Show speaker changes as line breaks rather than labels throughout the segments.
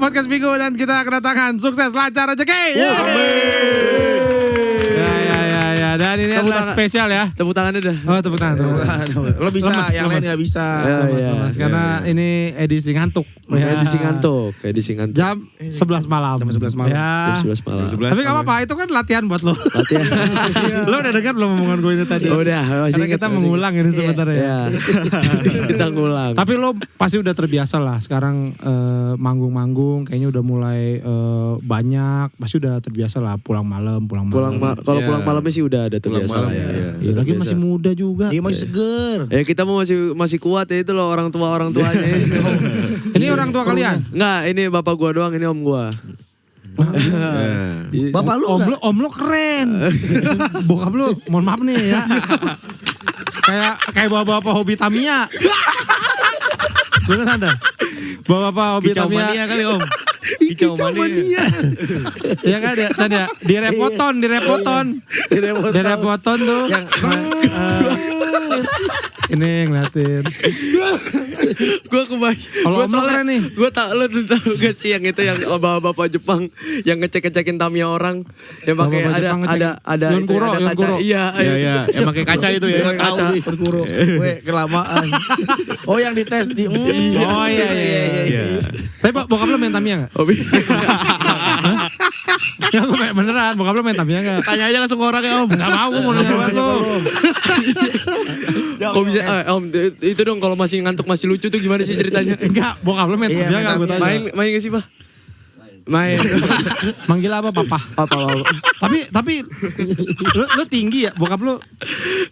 podcast minggu dan kita kedatangan sukses lancar rezeki. Ya, dan ini adalah spesial ya.
Tepuk tangannya dah.
Oh, tepuk tangan.
Lo bisa, yang lain gak bisa.
Lemes, karena ini edisi ngantuk.
Edisi ngantuk.
Jam 11 malam.
Jam 11 malam.
Ya.
Jam 11 malam.
Tapi gak apa-apa, itu kan latihan buat lo.
Latihan.
Lo udah dengar belum omongan gue ini tadi?
Udah, masih
Karena
ingat,
kita
masih
mengulang ini sebenarnya.
Iya. Kita ngulang.
Tapi lo pasti udah terbiasa lah. Sekarang manggung-manggung kayaknya udah mulai banyak. Pasti udah terbiasa lah pulang malam.
Kalau pulang malamnya sih udah ada terbiasa lah ya.
Ya, lagi masih muda juga.
Dia masih seger.
Kita mau masih kuat ya, itu loh orang tuanya.
Ini orang tua kalian?
Enggak, ini bapak gua doang, ini om gua.
Bapak lu
om lo keren. Bokap lu, mohon maaf nih ya. kayak bapak-bapak hobi Tamiya. Beneran dah. Bapak-bapak hobi
Kicau
Tamiya.
mania kali om. Kicau mania.
Ya kan ya, Chan ya. Di repoton tuh. Ini ngeliatin.
Gue kebayang.
Kalau om lo keren nih.
Gue lo tahu gak sih yang itu yang bapak Jepang yang ngecek-ngecekin Tamiya orang yang pakai ada
Yonkuro.
Iya.
Yang pakai kaca itu ya.
Kaca.
Yonkuro. Weh, kelamaan. Oh, yang dites di.
Oh iya. Tapi bokap lo main Tamiya gak? Ya gue beneran, bokap lo main Tamiya gak?
Tanya aja langsung ke orang ya om.
Gak mau, gue mau nanya buat lo.
Kok bisa om itu dong kalau masih ngantuk masih lucu tuh gimana sih ceritanya?
Enggak, bokap lo main Tamiya gak? Gue tanya.
Main gak sih Pak? Main.
Manggil apa papa?
Apa.
Tapi lo tinggi ya, bokap lo.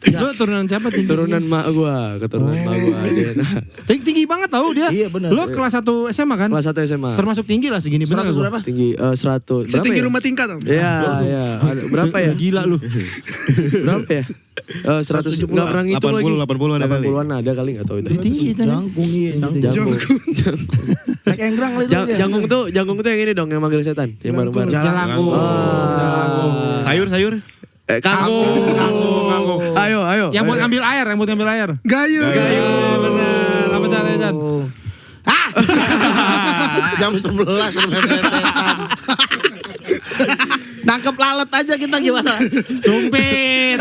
Lo turunan siapa tinggi?
Turunan mak gua, keturunan mak gua.
Tinggi banget tau dia.
Iya, benar.
Lo kelas 1 SMA kan?
Kelas 1 SMA.
Termasuk tinggi lah segini bener.
100 berapa?
Tinggi 100.
Setinggi rumah tingkat om.
Iya. Berapa ya?
Gila lu.
Berapa ya? 100 enggak pernah ngitung lagi.
80 ada kali.
80-an ada kali enggak tahu itu.
Tinggi kan?
Jangkung iya.
Jangkung.
Naik enggrang kali itu.
Jangkung tuh yang ini dong yang manggil setan, yang bareng-bareng.
Jalangkung.
Sayur.
Kangkung. Ayo.
Yang buat ngambil air.
Gayu.
Bener. Apa caranya, Chan?
Jam 11 rumah setan. Nangkep lalat aja kita gimana?
Sumpit.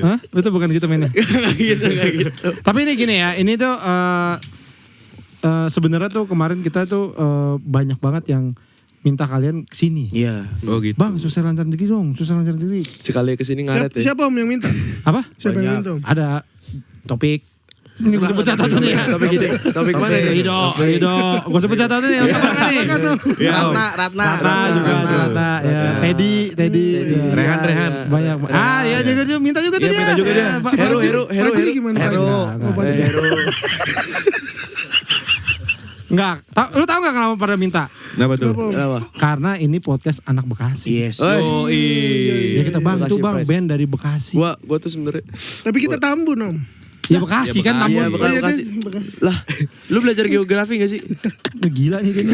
Hah? Itu bukan gitu mainnya.
Enggak gitu.
Tapi ini gini ya, ini tuh sebenarnya tuh kemarin kita tuh banyak banget yang minta kalian kesini.
Iya.
Oh gitu.
Bang, susah lancar rezeki dong,
Sekali kesini ngaret ya.
Siapa om yang minta?
Apa?
Siapa yang minta om?
Ada topik. Ini gue sebut satu nih ya.
Topik mana ya?
Rido. Gue sebut satu nih.
Ratna
Ya. Teddy.
Rehan.
Banyak. Ya dia minta juga tuh dia.
Minta juga dia.
Fajri gimana Fajri?
Enggak. Lu tahu enggak kenapa pada minta?
Kenapa tuh?
Kenapa?
Karena ini podcast anak Bekasi.
Yes.
Oh iya.
Ya kita bantu
Bekasi
bang,
Pride.
band dari Bekasi.
Gua tuh sebenarnya
Tapi kita Tambun om.
Ya Bekasi kan
Iya,
Tambun.
Bekasi. Lah, lu belajar geografi gak sih?
Gila nih dia.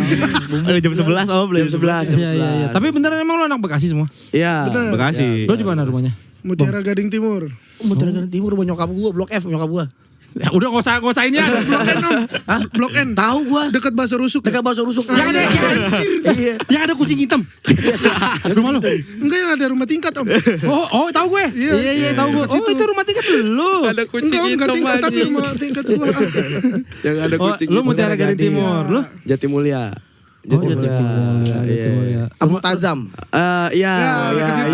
Ada jam 11 om.
Jam 11.
Iya. Tapi beneran emang lu anak Bekasi semua?
Iya.
Bener.
Bekasi.
Lu di mana rumahnya?
Mutiara Gading Timur.
Mutiara Timur rumah nyokap gua, Blok F nyokap gua.
Ya udah enggak usah ini ya.
Blok N om. Blok N.
Tahu gua.
Dekat Bakso Rusuk.
Dekat bakso rusuk.
Yang ada
Iya.
yang ada kucing hitam. Rumah lu?
Enggak, yang ada rumah tingkat om.
Oh, tahu gue. Iya, tahu gue. Oh, itu rumah tingkat lu.
Ada kucing
Enggak om, enggak
hitam
tingkat tapi
aja.
rumah tingkat gua.
Yang ada
Oh,
kucing
lu
hitam.
Mutiara Gading Timur. Lu?
Jatimulya.
Jatimulya.
Abu Tazam.
Iya.
dekat situ.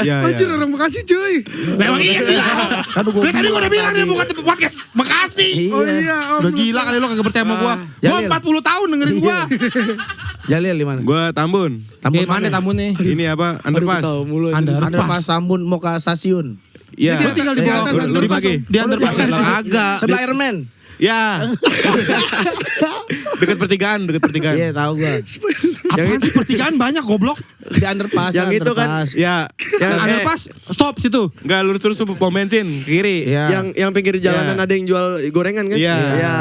Iya.
Anjir orang Bekasi cuy.
Memang iya gila.
Kan gua
Tadi gua udah bilang dia bukan podcast Bekasi.
Oh iya om.
Udah gila kali lu kagak percaya sama gua. Gua
Jalil.
40 tahun dengerin gua.
Jalil di mana?
Gua Tambun.
Tambun
Mana Tambun nih?
Ini apa? Underpass.
Tahu mulu.
Underpass Tambun mau ke stasiun.
Iya.
Gua tinggal di bawah
atas
Lu
underpass,
pagi.
Om.
Di underpass.
Agak.
Sebelah Iron Man.
Ya. Dekat pertigaan.
Iya tahu gua.
Apaan sih pertigaan banyak goblok.
Di underpass.
Yang itu kan,
Ya.
Yang underpass stop situ.
Enggak lurus-lurus pom bensin ke kiri.
Iya.
yang pinggir jalanan
Iya.
ada yang jual gorengan kan?
Iya.
Iya.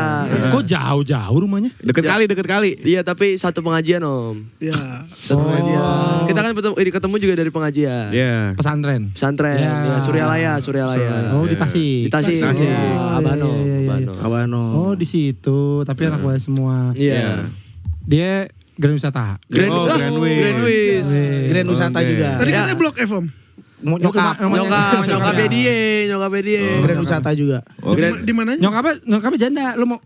Kok jauh-jauh rumahnya?
Dekat kali.
Iya, tapi satu pengajian om.
Ya.
Satu pengajian. Kita kan ketemu juga dari pengajian.
Iya.
Pesantren.
Pesantren,
Ya.
ya, Suryalaya.
Oh, di Tasik.
Di Tasik.
Tasik.
Abano.
Iya.
Abano.
Oh, di situ, tapi anak buah semua.
Iya.
Dia Grand Wisata.
Grand
Oh, Grand Wish.
Grand Wish.
Grand Wisata
Oke.
juga.
Tadi kan
Ya.
saya Blok F, Om.
Nyokapnya dia.
Grand Wisata juga.
Di mananya?
Nyokapnya janda. Lu mau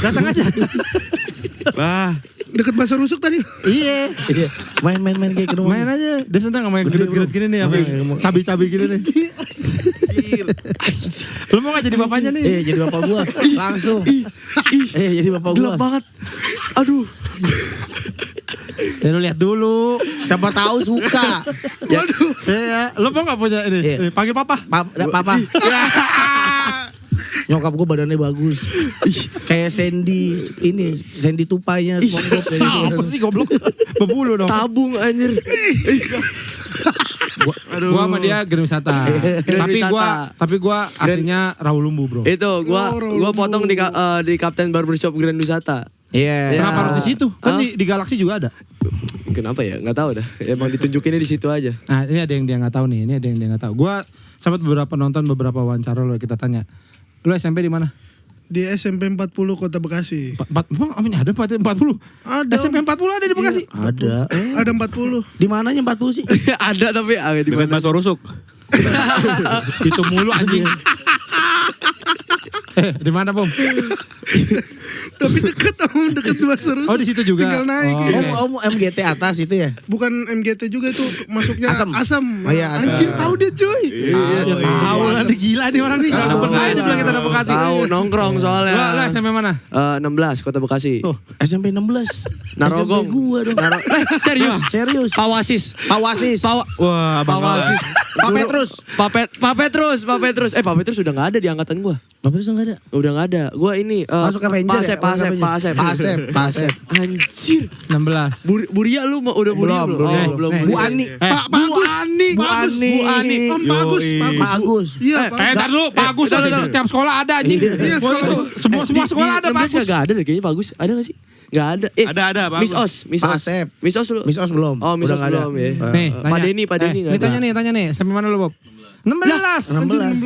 datang aja.
Wah,
Deket Basar Rusuk tadi.
Iya.
Iya. Main-main kayak ke rumah.
Main aja. Dia senang sama yang gedut-gedut gini nih. Apa cabai-cabai gini nih. Lu mau gak jadi bapaknya nih?
Jadi bapak gua. Langsung. Jadi bapak gua.
Gelap banget. Aduh.
Ya lu lihat dulu.
Siapa tahu suka.
Waduh.
Iya, lu mau gak punya ini?
Iya.
Panggil papa.
Papa. Nyokap gue badannya bagus. Kayak Sandy Tupainya SpongeBob.
Apa sih goblok? Bebulu dong.
Tabung anjir.
Gua sama dia Grand Wisata. Tapi gua aslinya Rawalumbu, Bro.
Itu gua potong di Kapten Barbershop Grand Wisata.
Iya.
Kenapa harus di situ? Kan di Galaxy juga ada.
Kenapa ya? Nggak tahu dah. Emang ditunjukinnya di situ aja.
Nah, ini ada yang dia nggak tahu nih. Ini ada yang dia nggak tahu. Gua sempat nonton beberapa wawancara lo, kita tanya. Lu SMP di mana?
Di SMP 40 Kota Bekasi.
Emang ada 40?
Ada.
SMP 40 ada di Bekasi?
Ada.
Ada 40.
Di mananya 40 sih?
Ada tapi di
dekat
mana?
Bakso Rusuk.
Itu mulu anjing. Di mana, Bom?
Tapi deket Om, deket Basar Rusuk.
Oh, di situ juga.
Tinggal naik.
Oh,
ya.
Om MGT atas itu ya?
Bukan MGT juga itu masuknya
Asam.
asam.
Oh iya, asam.
Anjir tahu dia cuy.
Ya tahu lah, dia gila nih orang nih. Enggak percaya dia bilang kita ada Bekasi.
Tahu nongkrong soalnya.
Lu SMP mana?
16 Kota Bekasi.
Tuh.
SMP 16.
Narogong.
SMP gua dong.
Serius?
Serius.
Pawasis.
Pawasis.
Wah, abang
Pawasis.
Pak Petrus.
Pak Petrus. Pak Petrus udah nggak ada di angkatan gua.
Pak Petrus enggak ada.
Udah nggak ada. Gua ini
Masuk ke Ranger ya?
Pak Asep. Anjir.
16.
Buria lu udah Buria belum? Oh, belum.
Bu Ani.
Pak Agus.
Bu Ani.
Om Bagus,
Pak Agus.
Iya, Pak.
Entar dulu, Pak Agus tuh di setiap sekolah ada anjing.
Iya, sekolah.
Semua sekolah ada Pak Agus.
Gak ada deh kayaknya Pak Agus. Ada gak sih? Gak ada.
Ada, Pak
Miss
Agus.
Os.
Pak Asep.
Miss Os lu.
Miss Os belum.
Oh, Miss
Udah
Os
nggak ada.
belum ya.
Nih,
Pak Denny
Ini
nggak ada.
tanya nih. Sampai mana lu, Bob? 16.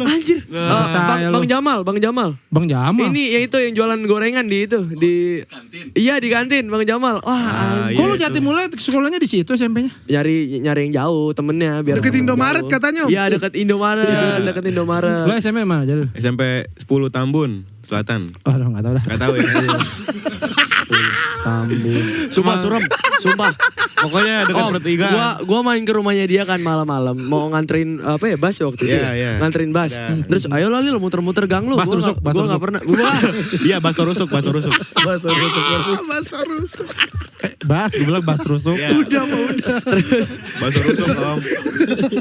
Anjir.
Percaya lu.
Bang Jamal.
Bang Jamal.
Ini yang itu yang jualan gorengan di kantin. Iya di kantin Bang Jamal. Wah,
Kok lu Jati mulai sekolahnya di situ SMP-nya?
nyari yang jauh temennya biar
Deket Indomaret
jauh.
katanya, Om.
Iya dekat Indomaret.
Lu SMP mana, Jalul?
SMP 10 Tambun Selatan.
Oh, enggak tahu dah.
Gak tahu ya.
Sumpah suram. Sumpah.
Pokoknya dekat pertigaan.
Gua main ke rumahnya dia kan malam-malam mau nganterin bas ya waktu itu.
Iya.
Nganterin bas. Terus ayo lah lu muter-muter gang lu.
Bas rusuk.
Gua enggak pernah.
Iya, Bakso Rusuk.
Basar Rusuk.
Gue bilang bas rusuk.
Udah.
Bakso Rusuk, Om.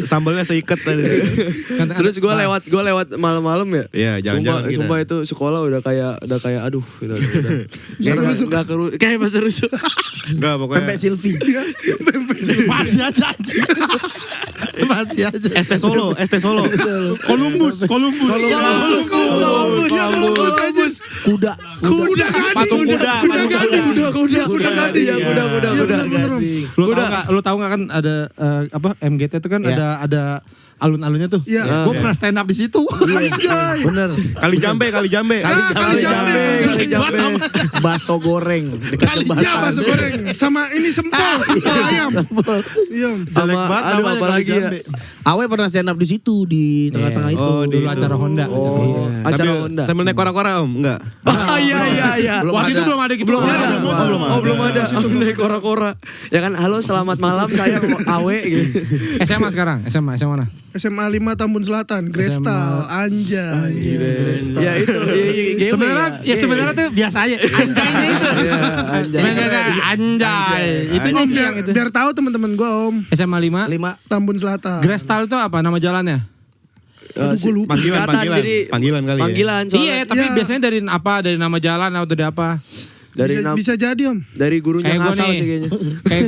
Sambalnya seikat tadi.
Terus gue lewat malam-malam ya.
Iya, jalan-jalan kita.
Sumpah itu sekolah udah kayak aduh udah. Kayak bahasa rusuk.
Enggak, pokoknya.
Pempek Silvi.
Masih aja anjing. Masih aja.
ST Solo.
Columbus.
Kuda.
Patung kuda.
Lu tahu nggak kan ada MGT itu kan
Iya.
ada alun-alunnya tuh.
Iya.
Gue pernah stand up di situ.
Bener.
Kali jambe.
Kali jambe.
Bakso goreng. Dekat
Iya, bakso goreng. Sama ini sempol ayam. Iya.
Jelek banget
Aduh
namanya
apalagi
Kali
ya.
Jambe.
Awe pernah stand up di situ di tengah-tengah itu.
Oh,
Dulu acara Honda.
Oh, acara Honda.
Sambil naik kora-kora, Om. Enggak.
Oh iya.
Waktu itu belum ada gitu.
Belum ada. Naik kora-kora. Ya kan, halo selamat malam saya Awe gitu.
SMA sekarang. SMA mana?
SMA 5 Tambun Selatan, Grestal, Anjay.
Ya itu
Sebenarnya tuh biasa aja. Anjaynya itu. Sebenarnya anjay. Itunya
Om,
sih yang itu.
biar tahu teman-teman gua Om.
SMA 5.
Tambun Selatan.
Grestal itu apa nama jalannya?
Gue lupa.
Panggilan kali ya.
Panggilan
Iya,
soalnya
tapi
Iya.
biasanya dari nama jalan atau dari apa?
Bisa jadi Om.
dari gurunya
Kayak gue
ngasal
nih,
sih kayaknya.
kayak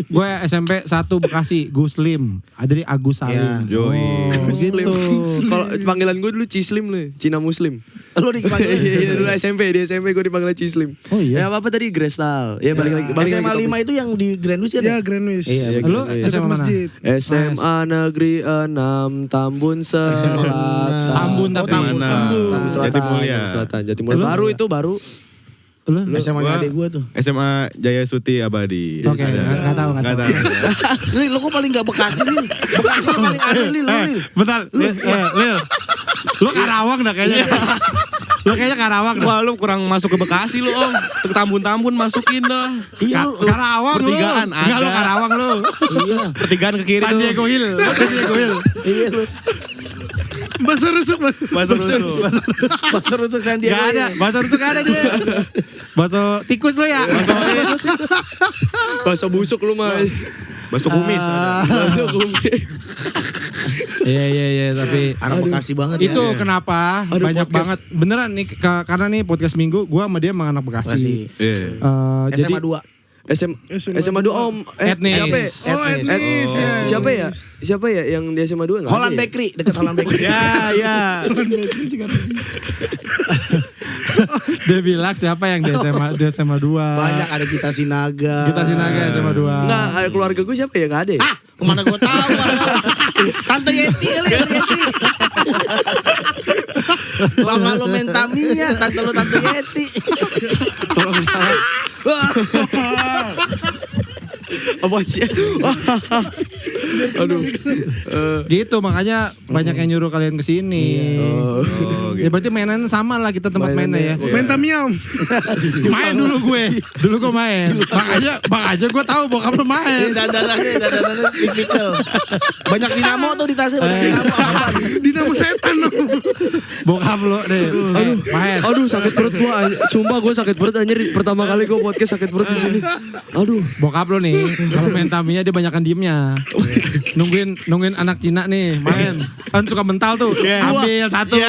gue SMP 1 Bekasi, Guslim, dari Agus Salim.
Yoi.
Gitu.
Kalau panggilan gue dulu Cislim lu, Cina Muslim.
Lu dipanggil.
Iya dulu di SMP gue dipanggil Cislim.
Oh iya.
Ya apa dari Grestal. Ya balik lagi.
SMA 5 itu yang di Grand Wish
Ya
ya?
Grand Wish.
Iya.
Lu
Dekat
SMA mana?
masjid.
SMA Negeri 6 Tambun Selatan.
Tambun.
Mana?
Selatan.
Jatimulya.
Selatan. Jatimulya. Baru itu baru.
Lu?
SMA
Gua-
adik gue tuh.
SMA Jaya Suti Abadi.
Oke,
Ada.
nggak tahu.
Nggak tahu.
Lil, lu kok paling gak Bekasi, Lil? Bekasi yang paling aneh, Lil.
Bentar, Lil. Lu Karawang dah kayaknya. Lu kayaknya Karawang dah.
Wah lu kurang masuk ke Bekasi lu Om. Ke Tambun-Tambun masukin dah.
Iya, lu.
Karawang lu.
Pertigaan
Enggak lu
ada.
Karawang lu.
Iya.
Pertigaan ke kiri
San
tuh.
Diego Hill. San Diego Hill.
Iya, lu.
Bakso rusuk.
Masuk rusuk.
Bakso rusuk Sandiaga.
Gak ada. Bakso itu gak ada dia. Bakso tikus lu ya.
Bakso busuk lu mah.
Bakso kumis ada.
Bakso kumis.
Iya tapi
Anak Bekasi banget ya.
itu kenapa
Aduh,
banyak
podcast.
banget beneran nih karena nih podcast minggu gua sama dia emang anak Bekasi.
Iya.
Jadi
SMA 2.
SMA 2 Om.
Etnis.
Siapa ya?
Oh, etnis ya.
Siapa ya? Siapa ya yang di SMA 2?
Holland Bakery, dekat Holland Bakery.
Ya.
dia bilang siapa yang di SMA 2.
Banyak ada Gita Sinaga.
Kita Sinaga SMA 2.
Enggak, keluarga gue siapa ya? Enggak ada ya?
Ah, kemana gue tahu? Tante Yeti kali, Tante Yeti. Bapak lo main Tamiya, tante lo Tante Yeti.
Kalau misalnya apa sih? Aduh.
Gitu makanya banyak yang nyuruh kalian ke sini.
Oh,
Ya berarti mainan sama lah kita tempat mainnya ya.
Main Tamiya Om.
Main dulu gue. Dulu gue main. Makanya gue tahu bokap lu main.
Dandanannya tipikal. Banyak dinamo tuh di tasnya, banyak dinamo.
Dinamo setan Om.
Bokap lu deh. Main.
Aduh, sakit perut gua. Sumpah gua sakit perut anjir. Pertama kali gua podcast sakit perut di sini. Aduh.
Bokap lo nih, kalau main Tamiya dia banyakan diemnya. Nungguin anak Cina nih main. Kan suka mental tuh. Ambil satu.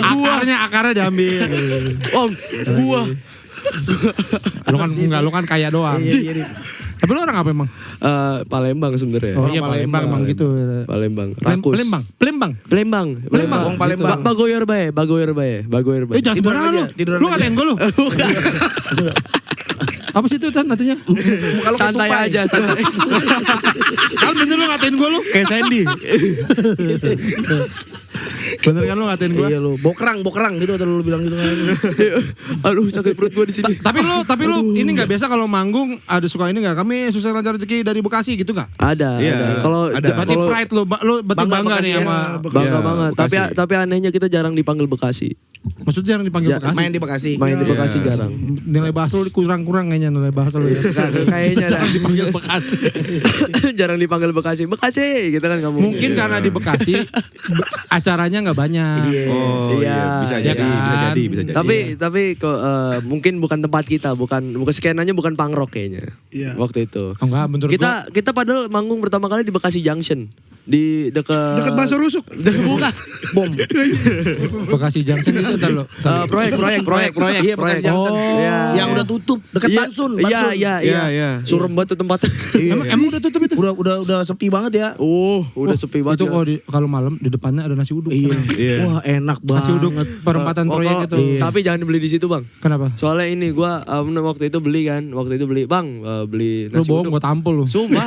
Akarnya diambil.
Om, gua.
Lu kan kaya doang. Tapi lu orang apa emang?
Palembang sebenarnya.
Oh iya Palembang emang gitu.
Palembang. Rakus.
Palembang.
Wong Palembang.
Bagoyer bae.
Jangan sembarangan lu.
Tiduran
Lu
aja.
ngatain gue lu. Apa sih itu Tan nantinya?
Kalau
Santai
ketupai.
aja, santai.
Kan bener lu ngatain gue lu.
Kayak Sandy.
Bener kan lu ngatain gue?
Iya lu, bokrang gitu atau lu bilang gitu kan.
Aduh, sakit perut gua di sini.
Tapi lu ini nggak biasa kalau manggung ada suka ini nggak? Kami susah lancar rezeki dari Bekasi gitu nggak?
Ada.
Iya,
Kalau
ada.
Berarti
kalau
pride lu berarti
Bangga
bangga
Bekasi
nih
ya.
sama.
bangga
Iya,
banget.
Bekasi.
Tapi anehnya kita jarang dipanggil Bekasi.
Maksudnya jarang dipanggil
Ya,
Bekasi.
Main di Bekasi.
Main di
Iya.
Bekasi jarang.
Nilai bahasa lu kurang kayaknya nilai bahasa lu ya.
Kayaknya dah.
dipanggil Bekasi.
Jarang dipanggil Bekasi. Bekasi gitu kan kamu.
Mungkin karena di Bekasi acaranya nggak banyak.
Oh iya, bisa
Iya
jadi,
kan?
bisa jadi.
Tapi kok mungkin bukan tempat kita, bukan skenanya bukan punk rock kayaknya.
Iya.
Waktu itu.
Oh, enggak, menurut gua
Kita padahal manggung pertama kali di Bekasi Junction. Di dekat
Dekat bakso rusuk.
Bukan.
Bom.
Bekasi Junction itu entar lo.
Proyek.
Iya, Bekasi Junction.
Iya.
Yang udah tutup dekat
Iya,
Bansun.
Iya. Surem banget tuh tempatnya.
Emang udah tutup itu?
Udah sepi banget ya.
Udah sepi banget.
Itu kalau malam di depannya ada nasi uduk.
Iya.
Iya.
Wah, enak banget.
Nasi uduk perempatan proyek itu.
Tapi jangan beli di situ, Bang.
Kenapa?
Soalnya ini gua waktu itu beli, Bang, beli
Lu
nasi
bohong
uduk.
gua tampol lu.
Sumpah.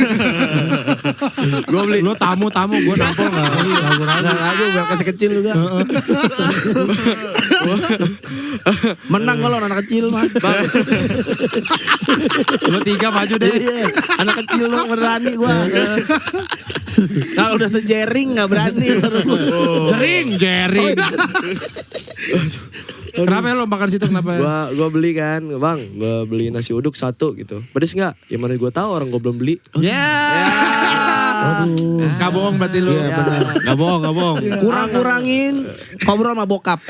Gua beli.
Lu tamu gua nampol enggak?
Nggak aja biar kasih kecil juga. Menang kalau anak kecil mah.
Lu 3 maju deh.
Iya, anak kecil lu berani gua. Kalau udah sejering nggak berani.
Jering. Kenapa ya lo makan situ kenapa?
Gua beli kan, Bang, gua beli nasi uduk 1 gitu. Pedes enggak? Ya mana gua tahu orang gua belum beli.
Ya.
Aduh.
Enggak bohong berarti lu.
Iya, benar.
Nggak bohong.
Kurangin ngobrol sama bokap.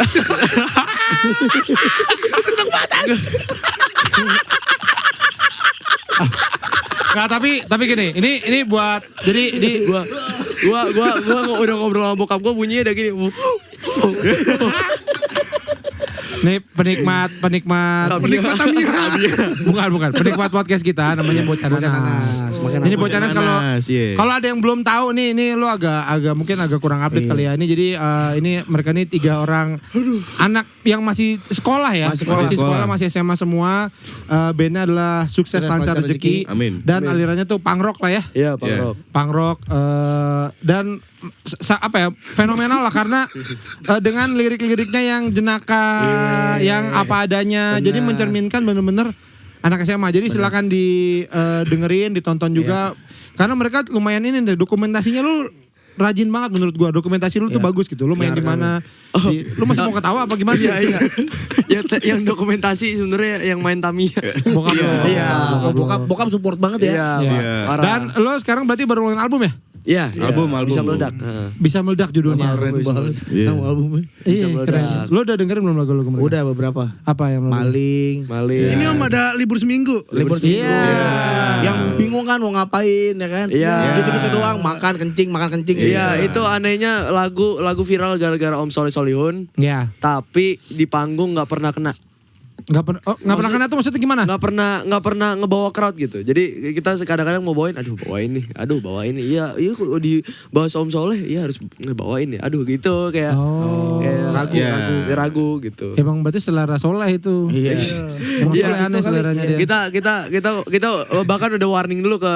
Nggak, tapi gini, ini buat jadi di
Gua udah ngobrol sama bokap gua bunyinya udah gini.
nih penikmat
Penikmat Tamiya.
bukan penikmat podcast kita namanya Bocah Nanas. Ini Bocah Nanas kalau ada yang belum tahu nih ini lo agak mungkin agak kurang update kali ya. Ini jadi ini mereka nih 3 orang anak yang masih sekolah ya. Masih sekolah, masih SMA semua. Bandnya adalah Sukses Lancar Rezeki.
Amin.
Dan alirannya tuh punk rock lah ya.
Iya, Bang
Iya.
Rock.
Punk rock dan fenomenal lah karena dengan lirik-liriknya yang jenaka, yang apa adanya. Jadi mencerminkan bener-bener anak SMA. Jadi silakan dengerin, ditonton juga. Karena mereka lumayan ini deh, dokumentasinya lu rajin banget menurut gua. Dokumentasi lu tuh bagus gitu. Lu main di mana? Lu masih mau ketawa apa gimana?
Iya. Yang dokumentasi sebenarnya yang main Tamiya.
Bokap lu.
Iya. Bokap support banget ya.
Iya.
Dan lo sekarang berarti baru ngeluarin album ya?
Iya.
Album.
Bisa meledak.
Bisa meledak judulnya.
Keren banget. Nama albumnya.
Bisa
Iya,
meledak.
keren. Lo udah dengerin belum lagu lo kemarin?
Udah beberapa.
Apa yang lo?
Maling.
Ini Om ada libur seminggu.
Libur
Iya.
Yang bingung kan mau ngapain ya kan?
Iya.
Gitu-gitu doang, makan kencing.
Iya, itu anehnya lagu viral gara-gara Om Solihun.
Iya.
Tapi di panggung nggak pernah kena.
Nggak pernah kena tuh maksudnya gimana?
Nggak pernah ngebawa crowd gitu. Jadi kita kadang-kadang mau bawain, bawain nih. Iya kok di bahas Om Soleh, iya harus ngebawain ya. Aduh kayak ragu gitu.
Emang berarti selera Soleh itu.
Iya.
Emang
Iya,
Soleh aneh
itu kali.
seleranya dia.
Kita bahkan udah warning dulu ke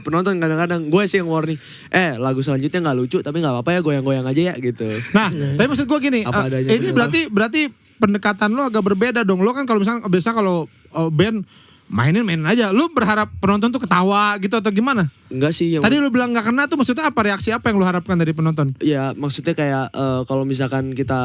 penonton kadang-kadang. Gue sih yang warning. Lagu selanjutnya nggak lucu tapi nggak apa-apa ya, goyang-goyang aja ya gitu.
Nah, tapi maksud gue gini,
Apa adanya
ini
bener.
berarti pendekatan lo agak berbeda dong. Lo kan kalau misalnya biasa kalau band mainin aja. Lo berharap penonton tuh ketawa gitu atau gimana?
Enggak sih yang
Tadi lo bilang nggak kena tuh maksudnya apa? Reaksi apa yang lo harapkan dari penonton?
ya maksudnya kayak kalau misalkan kita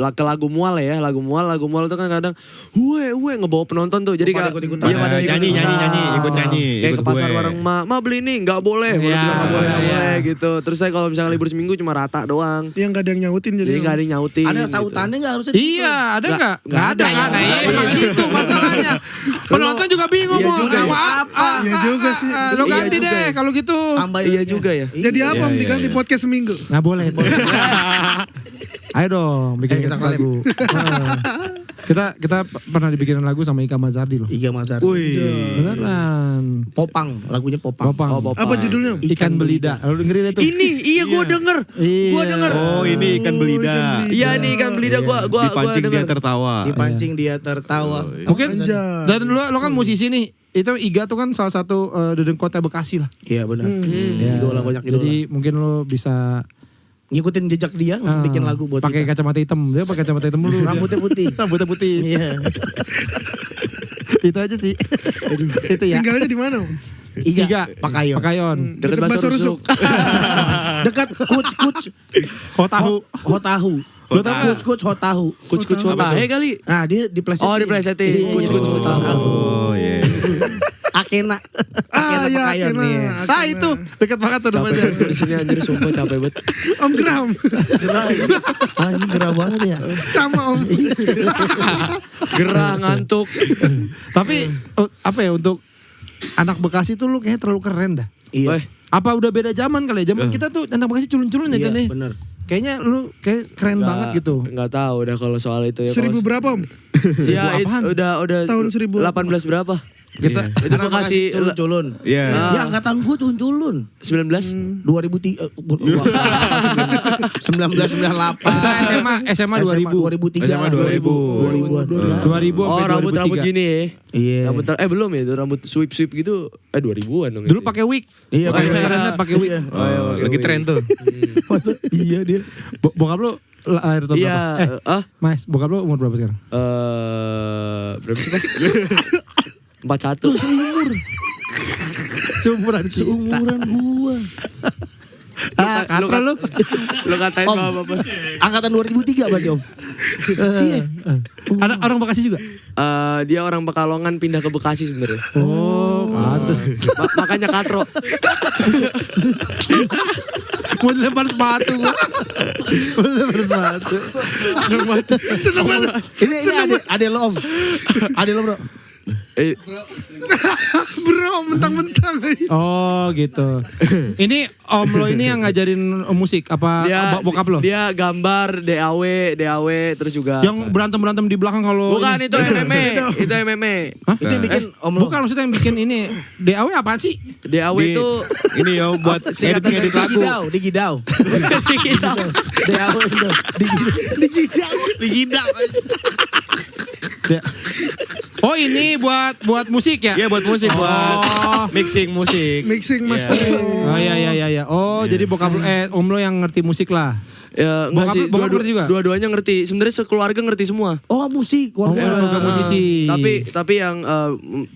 ke lagu mual lagu mual itu kan kadang ngebawa penonton tuh jadi
Pada
kayak
ikut-ikutan.
iya, pada
Nyanyi, ikut nyanyi.
kayak
Ikut
ke pasar
gue.
bareng ma beli ini nggak boleh nggak boleh gitu. Terus saya kalau misalkan libur seminggu cuma rata doang,
Yang gak ada yang nyautin
jadi
jadi.
nggak ada yang nyautin
Ada
gitu.
sautannya nggak harusnya?
Iya, ada nggak? Nggak ada kan? Nah, iya, emang itu masalahnya. Penonton juga bingung
Iya
mau
juga ya.
apa?
Iya juga sih.
Lo
Iya
ganti
juga
deh
ya.
kalau gitu.
Tambah
Iya juga ya.
Jadi apa Om diganti podcast seminggu?
Nggak boleh itu. Ayo dong, bikin
Kita
lagu. Kita pernah dibikinin lagu sama Ika Mazardi loh.
Iga Mazar.
Beneran.
Popang, lagunya Popang.
Popang.
Oh, Popang.
Apa judulnya?
Ikan belida. Lo dengerin itu?
Iya gue denger. Gue
Iya.
denger.
Oh ini ikan belida.
Iya nih ikan belida gue
Dipancing dia
denger.
tertawa.
Dipancing dia tertawa.
Mungkin
Anjay.
dan lo kan musisi nih. Itu Iga tuh kan salah satu dedengkotnya Bekasi lah.
Iya benar.
Ya.
Idola banyak idola.
Jadi mungkin lo bisa
Ngikutin jejak dia untuk bikin lagu buat
pakai
kita.
kacamata hitam. Dia pakai kacamata hitam dulu.
Rambutnya putih.
Rambutnya putih.
Iya.
Itu aja sih. Itu ya.
Tinggalnya di mana Om?
Iga.
Pakayon.
Pakayon.
Deket Bakso Rusuk.
Dekat kuc.
Tahu.
Hotahu. Lo tau kuc Hotahu.
Kuc Hotahe kali.
Nah dia diplesetin.
Oh diplesetin.
Iya.
Kuc Hotahe.
Oh iya.
Akena.
Ah
Akena
ya
Pakayon
Akena.
nih.
Nah itu dekat banget tuh
Capek
namanya.
banget di sini anjir sumpah capek banget.
Om Gram.
Anjing gerah banget ya.
Sama Om.
Gerah ngantuk.
Tapi apa ya untuk anak Bekasi tuh lu kayaknya terlalu keren dah.
Iya.
Weh,
Apa udah beda zaman kali ya? Zaman kita tuh anak Bekasi culun-culun ya
Iya
kan nih.
bener.
Kayaknya lu kayak keren banget gitu.
Enggak tahu udah kalau soal itu ya.
1000 berapa Om?
Ya
apaan?
udah
Tahun 1000.
18 berapa?
Kita
Itu Bekasi
culun-culun.
Iya.
Ya angkatan gue culun-culun.
19.
2003 1998
SMA 2000.
2003
SMA 2000.
2000
Oh
sampai
rambut
2003.
gini ya.
Iya.
Rambut belum ya itu rambut sweep gitu. 2000-an dong.
Dulu
itu.
pakai wig.
Iya,
pakai
pakai-
kerennya pakai wig.
Oh, lagi tren tuh.
Iya dia.
Bokap lu lahir tahun
Iya,
berapa? Mas, bokap lu umur berapa sekarang?
berapa sih, Pak? 41.
Seumuran
Seumuran gua.
Katra lu.
Lu katain apa?
Angkatan 2003 berarti Om. Iya.
Anak orang Bekasi juga?
Dia orang Pekalongan pindah ke Bekasi sebenarnya.
Oh, pantes.
Makanya katro.
Mau dilempar sepatu gua. Mau dilempar sepatu.
Seneng banget.
Ini ade lo Om. Ade lo Bro.
Bro mentang-mentang.
Oh gitu. Ini om lo ini yang ngajarin musik apa bokap lo?
Dia gambar DAW terus juga.
Yang berantem di belakang kalau
Bukan
ini.
itu MMA. Itu MMA.
Hah?
Itu yang bikin Om lo.
Bukan maksudnya yang bikin ini DAW apaan sih?
DAW
Di-
itu
Ini ya buat
Singkatan
edit lagu.
Digidau.
kita.
DAW itu.
Dia- Oh ini buat musik ya?
Iya buat musik, buat mixing musik.
Mixing master.
Oh iya. Oh jadi bokap om lo yang ngerti musik lah.
Ya enggak sih,
bokap ngerti juga?
Dua-duanya ngerti. Sebenarnya sekeluarga ngerti semua.
Oh musik, keluarga.
Keluarga musisi.
Tapi yang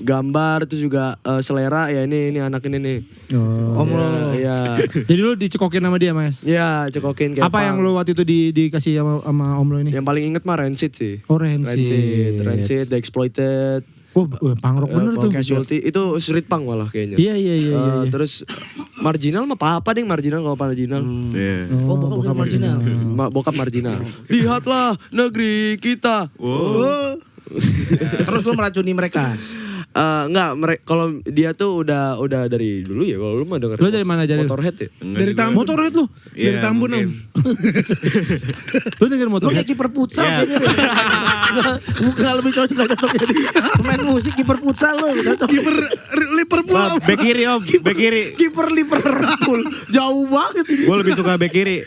gambar itu juga selera ya ini anak ini nih.
Oh.
Om lo.
Ya.
Jadi lo dicekokin sama dia mas?
Ya, cekokin kayak
Apa yang lo waktu itu dikasih sama om lo ini?
Yang paling inget mah Rancid sih.
Oh Rancid.
Rancid, The Exploited.
Oh punk rock bener tuh.
Casualty itu street punk malah kayaknya.
Iya.
Terus Marginal mah apa ding Marginal kalau Marginal.
Iya.
Oh bokap marginal.
Bokap Marginal. Lihatlah negeri kita.
Oh.
Terus lo meracuni mereka.
Enggak, kalau dia tuh udah dari dulu ya. Kalau lu mah denger.
Lu dari mana jadi?
Motorhead ya?
Dari Tambun.
Motorhead lu?
Dari
Iya,
Tambun om.
mungkin.
Lu denger
Lo
Motorhead?
kayak kiper futsal kayaknya deh. Bukan lebih cocok jadi pemain musik kiper futsal lo.
Kiper Liverpool om.
Bek kiri om, bek kiri.
Kiper Liverpool. Jauh banget ini.
Gue lebih suka bek kiri.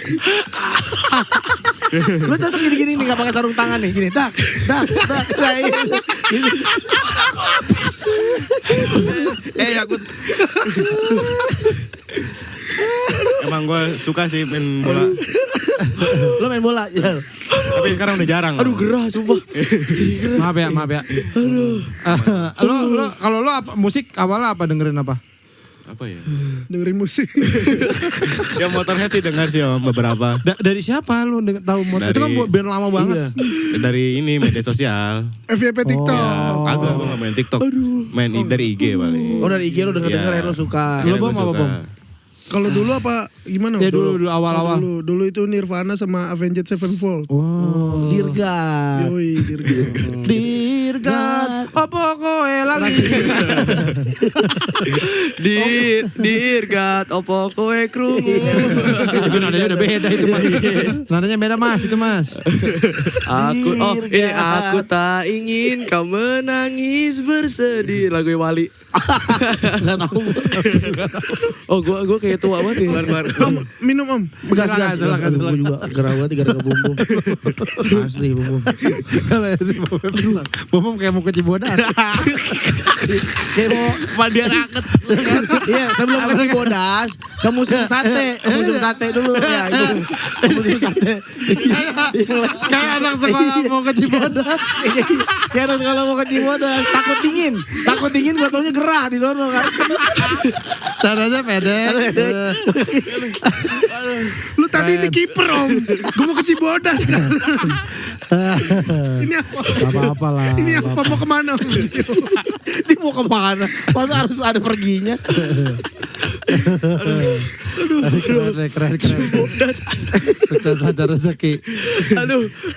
Lo cocok gini-gini nih gak pakai sarung tangan nih. Gini dak. Gini.
Aku emang gue suka sih main bola.
Lo main bola. Ya.
Tapi sekarang udah jarang.
Aduh gerah sumpah.
Maaf ya. Lo kalau lo musik awalnya apa dengerin apa?
Apa ya?
Dengerin musik.
Ya Motorhead sih dengar sih om beberapa.
Dari siapa lu tahu Motorhead? Itu kan
Dari-
band lama banget.
Dari ini media sosial.
FYP TikTok.
Agak gue gak main TikTok. Main dari IG paling.
Oh dari IG lo denger
Iya.
lo suka.
Lu
Akhirnya
Bom,
gua
apa,
suka.
Bom?
Kalau dulu apa gimana? Om?
Ya dulu awal-awal.
Dulu itu Nirvana sama Avenged Sevenfold.
Wow.
Dirgat.
Yoi, Dirgat.
Dirgat, apa kowe lagi?
Dirgat opo kowe krungu.
Itu nadanya udah beda itu mas. Nadanya beda mas itu mas.
Aku tak ingin kau menangis bersedih lagu Wali.
Gak tau.
Oh gue kayak tua banget nih.
Om, minum om.
Gas.
Silakan.
Gue juga gerawat gara-gara bumbu. Asli bumbu.
Kalau itu Bom kayak mau ke Cibodas.
Kayak mau
Mandian raket.
iya sebelum ke Cibodas ke musim sate. Ke musim sate dulu ya. Itu. Ke musim sate.
Kayak anak sekolah mau ke Cibodas.
Kayak harus kalau mau ke Cibodas takut dingin gue taunya gerah di sono kan.
Nadanya pendek.
Lu tadi ini kiper om. Gue mau ke Cibodas kan. Ini apa?
Apa-apa lah.
Ini apa? Mau kemana?
Dia mau kemana? Masa harus ada perginya?
Keren. Ada rezeki.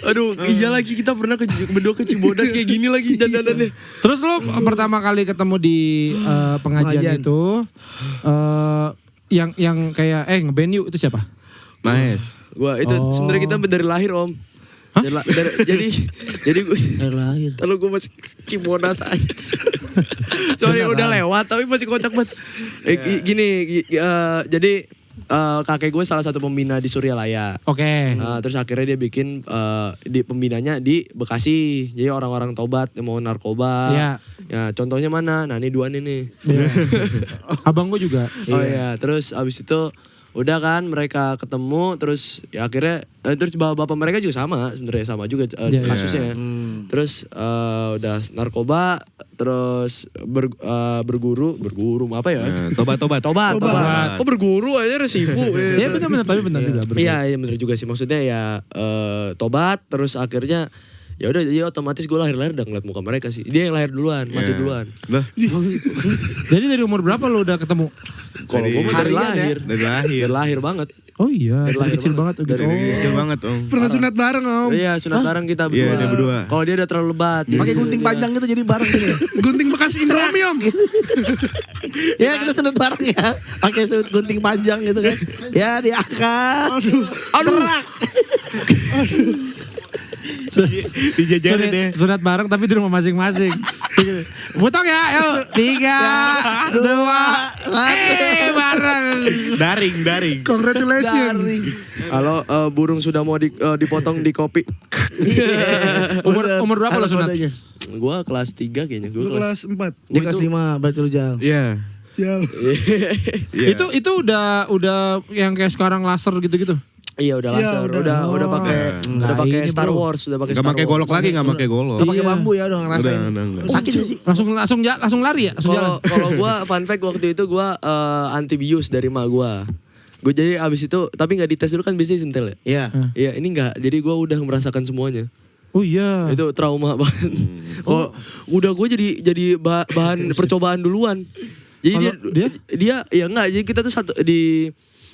Aduh, iya lagi kita pernah berdua ke Cibodas kayak gini lagi dandanannya.
Terus lo pertama kali ketemu di pengajian itu yang kayak ngeband yuk itu siapa?
Mahes.
Wah itu sebenarnya kita dari lahir om. Jadi
Dari lahir.
kalau gue masih Cibodas aja. Soalnya udah lewat tapi masih kocak banget. Jadi kakek gue salah satu pembina di Suryalaya.
Oke.
Terus akhirnya dia bikin di pembinanya di Bekasi. Jadi orang-orang tobat yang mau narkoba.
Iya.
Ya contohnya mana? Nah ini dua nih.
Abang gue juga.
Oh iya, terus abis itu udah kan mereka ketemu terus ya akhirnya terus bapak mereka juga sebenarnya sama juga kasusnya. Terus udah narkoba terus berguru apa ya? Tobat. Kok berguru aja resifu.
Iya benar tapi benar juga.
Iya benar juga sih maksudnya ya tobat terus akhirnya ya udah jadi otomatis gue lahir udah ngeliat muka mereka sih. Dia yang lahir duluan, mati duluan.
Jadi dari umur berapa lo udah ketemu?
Kalau gue dari lahir.
Dari lahir.
Dari lahir banget.
Oh iya, dari kecil banget.
Dari kecil banget om.
Pernah sunat bareng om.
Iya, sunat bareng kita berdua.
Iya, dia berdua.
Kalau dia udah terlalu lebat.
Pakai gunting panjang gitu jadi bareng gini.
Gunting bekas Indomie om.
Ya kita sunat bareng ya. Pakai gunting panjang gitu kan. Ya diangkat. Aduh.
Dijajarin deh.
Sunat bareng tapi di rumah masing-masing. Butok ya, yuk. 3, 2, bareng.
Daring.
Congratulations.
Kalau burung sudah mau dipotong di kopi.
Umur berapa lo sunat?
Gua kelas 3 kayaknya.
Lu kelas 4.
Dia kelas 5 berarti lu Jal.
Iya.
Sial.
Iya.
Itu udah yang kayak sekarang laser gitu-gitu.
Iya udah
Iya,
laser,
udah.
udah pakai
Nggak
pakai
ini,
Star
bro.
Wars, udah pakai
Gak
Star
pakai
Wars.
golok lagi, gak pakai golok.
Gak pakai bambu ya udah ngerasain.
Udah.
Sakit gak sih?
Langsung lari ya? Langsung jalan.
Kalau gua fun fact waktu itu gua anti bius dari emak gua. Gue jadi abis itu tapi nggak dites dulu kan biasanya sentil ya.
Iya.
Iya ini nggak, jadi gua udah merasakan semuanya.
Oh iya.
Itu trauma banget. Oh, udah gue jadi bahan percobaan duluan. Jadi
Kalau
dia ya enggak, jadi kita tuh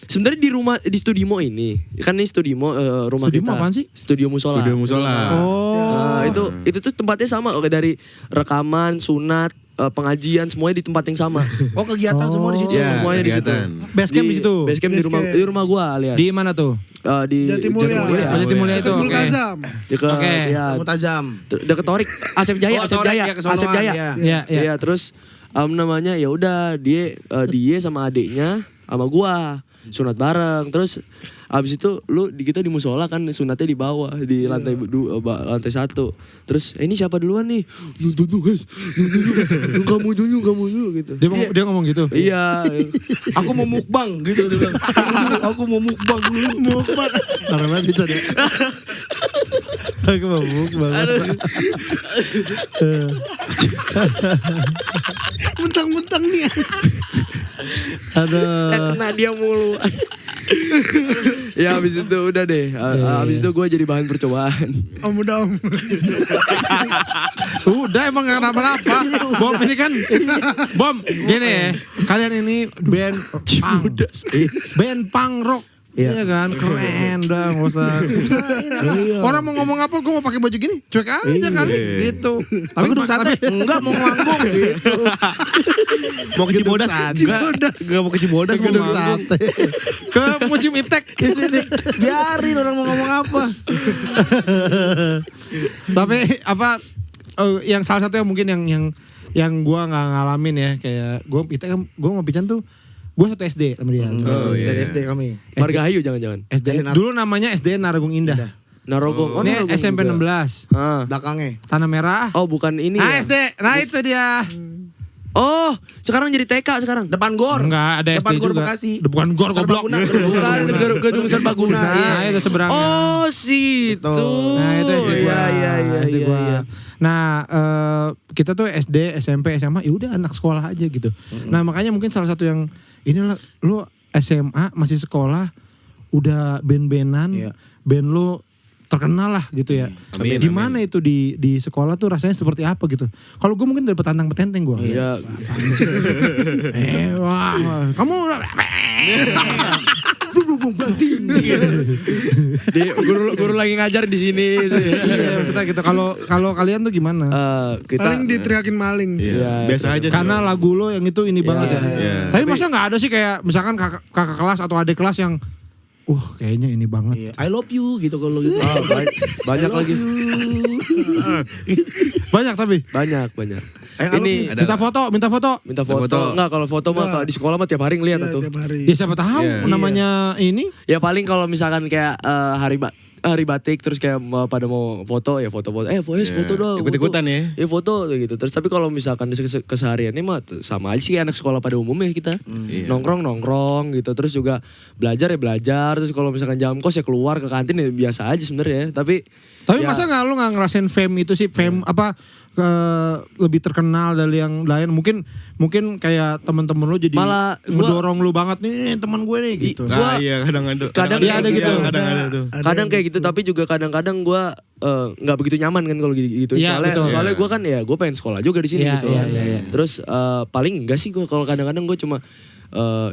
sebenarnya di rumah di Studimo ini. Kan ini Studimo rumah
Studimo
kita.
apaan sih?
Studio Musola.
Studio Musola.
Oh.
Nah, itu tuh tempatnya sama oke, dari rekaman, sunat, pengajian semuanya di tempat yang sama.
Oh kegiatan semua di situ.
Iya,
Semuanya di situ.
kegiatan.
Base camp di situ.
Base camp di rumah gua alias.
Di mana tuh?
Di
Jatimulya.
Jatimulya itu.
Dekat
Oke.
Multazam.
Dekat
Oke.
ya,
Kamu tajam.
deket Torik, Asep Jaya,
Oh,
Asep
Torik,
Jaya,
ya, kesonoan,
Asep Jaya.
ya.
Iya, iya.
Iya, terus namanya ya udah dia sama adiknya sama gua sunat bareng. Terus abis itu kita di musola kan sunatnya di bawah di lantai lantai 1. Terus ini siapa duluan nih? Kamu dulu gitu.
Dia ngomong gitu.
Iya.
Aku mau mukbang gitu dia bilang. Aku mau mukbang dulu.
Karena banget bisa deh. Aku mabuk banget.
Mentang-mentang nih.
Aduh.
Kena dia mulu. Ya abis itu udah deh. Abis itu gue jadi bahan percobaan.
Udah.
Udah emang gak kenapa-napa. Bom ini kan. Bom. Gini ya. Kalian ini band punk. Band punk rock. Iya kan, keren dah, gak usah. Orang mau ngomong apa, gue mau pakai baju gini, cuek aja kali, gitu.
Tapi gedung sate enggak mau nganggung gitu.
Mau ke Cibodas? Enggak mau ke Cibodas, mau
Gedung
manggung.
sate. Ke Museum Iptek.
Biarin orang mau ngomong apa.
Tapi apa, yang salah satu yang mungkin yang gue nggak ngalamin ya, kayak gue mau Pican tuh, gue satu SD sama dia.
Dari SD kami.
Margahayu jangan-jangan.
SD. Dulu namanya SD Narogong Indah.
Narogong.
Ini
Narogong
SMP
juga.
16.
Belakangnya.
Tanah Merah.
Oh bukan ini
Nah
ya?
SD, nah itu dia.
Oh sekarang jadi TK sekarang.
Depan gor.
Enggak, ada
Depan
SD
gor
juga.
Bekasi.
Bukan gor goblok.
Serbaguna.
Bukan gedung Serbaguna.
Nah, itu seberangnya.
Oh situ.
Nah, itu SD gua.
Iya.
SD gua. Nah, kita tuh SD, SMP, SMA, ya udah anak sekolah aja gitu. Nah, makanya mungkin salah satu yang inilah lu SMA masih sekolah udah band-bandan, band lu terkenal lah gitu ya.
Amin,
Gimana itu di sekolah tuh rasanya seperti apa gitu. Kalau gue mungkin dapet tantang petenteng gue.
Iya.
Wah, kamu
Guru lagi ngajar di sini.
iya, maksudnya gitu. Kalau kalian tuh gimana?
Kita
Paling diteriakin maling.
Iya, biasa aja sih.
Karena lagu lo yang itu ini banget ya.
iya.
Tapi masa nggak ada sih kayak misalkan kakak kelas atau adik kelas yang kayaknya ini banget.
I love you gitu kalau gitu.
banyak lagi.
Banyak tapi.
Banyak. Ini
Minta foto.
minta foto. Enggak, kalau foto mah di sekolah mah tiap hari ngeliat
Iya,
tuh.
tiap hari.
Ya siapa tahu namanya ini.
Ya paling kalau misalkan kayak hari batik terus kayak pada mau foto ya foto. Foto dong.
Ikut-ikutan
foto.
ya.
Ya foto gitu. Terus tapi kalau misalkan di kesehariannya mah sama aja sih kayak anak sekolah pada umumnya kita. Nongkrong gitu. Terus juga belajar. Terus kalau misalkan jam kos ya keluar ke kantin ya biasa aja sebenarnya. Tapi ya,
masa nggak lu nggak ngerasain fame itu sih, fame apa lebih terkenal dari yang lain, mungkin kayak teman-teman lu jadi
malah
ngedorong lu banget nih teman gue nih gitu.
Gua-
Iya,
kadang
iya, ada gitu.
Kadang ada tuh.
kadang kayak gitu, tapi juga kadang-kadang gue nggak begitu nyaman kan kalau gitu.
Iya, betul.
Soalnya gue kan ya gue pengen sekolah juga di sini
Iya,
gitu.
iya.
Terus paling enggak sih gue kalau kadang-kadang gue cuma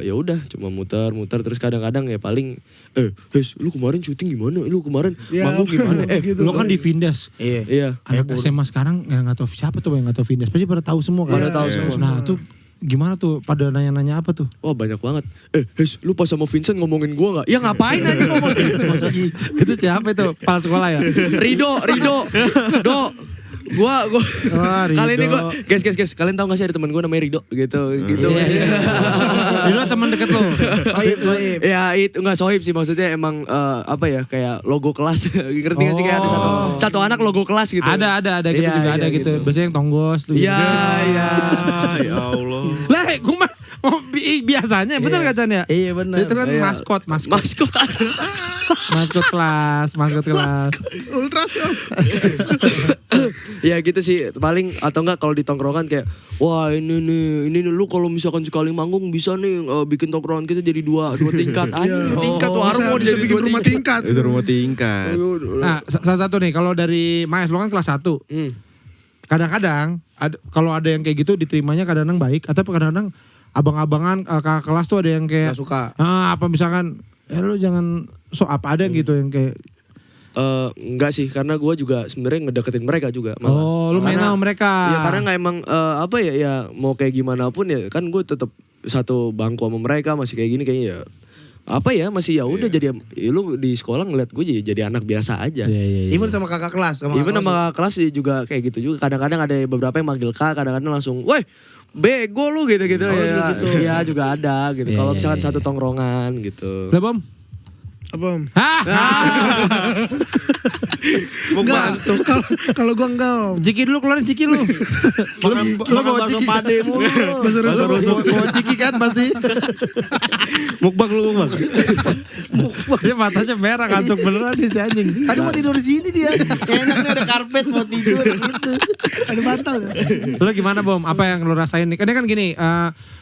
ya udah cuma muter terus kadang-kadang ya paling lu kemarin syuting gimana? Lu kemarin
Ya,
manggung gimana?
gitu.
Lu kan di Vindes.
Iya.
Anak SMA sekarang yang nggak tahu siapa tuh yang nggak tahu Vindes, pasti pada tahu semua kan.
Pada tahu semua.
Nah tuh gimana tuh? Pada nanya-nanya apa tuh?
Wah banyak banget. Hes, lu pas sama Vincent ngomongin gua nggak? Ya ngapain aja ngomongin?
Itu siapa itu? Kepala sekolah ya?
Rido, Do. Gua
Wah, Rido.
kali ini gua guys, kalian tahu gak sih ada teman gua namanya Rido gitu.
Iya. Rido teman deket lo.
Sohib.
Ya itu enggak sohib sih, maksudnya emang apa ya, kayak logo kelas. Ngerti gak sih, kayak ada satu anak logo kelas gitu.
Ada gitu
Iya,
juga
iya,
ada gitu.
gitu.
Biasanya yang tonggos tuh.
Iya.
Ya Allah.
Lah, gue mah biasanya bener kan Chan ya?
Iya bener.
Itu kan
Iya.
maskot kelas.
Ultras om.
Ya gitu sih, paling atau enggak kalau di tongkrongan kayak wah ini nih lu kalau misalkan sekali manggung bisa nih bikin tongkrongan kita jadi dua tingkat. Tingkat warung mau
bisa
jadi
bikin
dua
rumah tingkat.
Itu rumah tingkat.
Nah, salah satu nih kalau dari Maes lo kan kelas 1. Kadang-kadang kalau ada yang kayak gitu diterimanya kadang-kadang baik atau kadang-kadang abang-abangan kakak kelas tuh ada yang kayak
Gak suka.
apa misalkan lu jangan apa ada gitu yang kayak
Enggak sih, karena gue juga sebenarnya ngedeketin mereka juga malah.
oh lu main sama mereka.
Ya karena nggak emang apa ya mau kayak gimana pun ya kan gue tetap satu bangku sama mereka, masih kayak gini kayaknya ya apa ya, masih ya udah jadi ya, lu di sekolah ngeliat gue jadi anak biasa aja.
Even sama kakak kelas.
Even sama kelas juga kayak gitu juga. Kadang-kadang ada beberapa yang manggil kak, kadang-kadang langsung, woi bego lu gitu-gitu ya.
gitu.
Ya juga ada gitu. Kalau misalkan satu tongkrongan gitu.
Lah Bom.
Apa om?
Mau
Enggak. Kalau gua enggak om.
Ciki dulu, keluarin ciki lu.
Makan bakso pade mulu.
Bawa ciki kan pasti.
Mukbang.
Dia matanya merah ngantuk beneran nih si anjing.
Tadi mau tidur di sini dia. Enaknya ada karpet mau tidur gitu.
Ada bantal.
Lo gimana Bom? Apa yang lo rasain nih? Karena kan gini,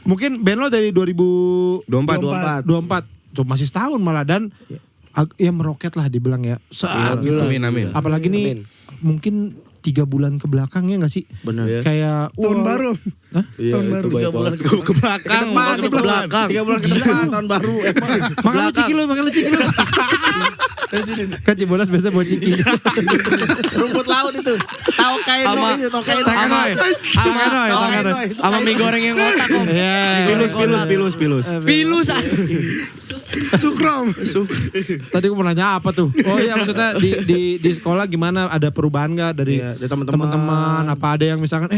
mungkin band lo dari 2024. Tuh masih setahun malah dan ya meroket lah dibilang ya.
Amin.
Apalagi nih mungkin 3 bulan ke belakang ya gak sih?
Bener.
Kayak
Tahun baru.
Hah?
Iya,
Tahun baru.
3 bulan ke
belakang.
3 bulan ke depan tahun baru.
makan lu ciki lu. Kan Cibodas biasa bawa ciki.
Rumput laut itu. Tahu kain itu, tahu kain.
Sama mie goreng yang otak om.
Pilus.
Sukrom.
Tadi gue mau nanya apa tuh? Oh iya maksudnya di sekolah gimana? Ada perubahan gak dari teman-teman? Apa ada yang misalkan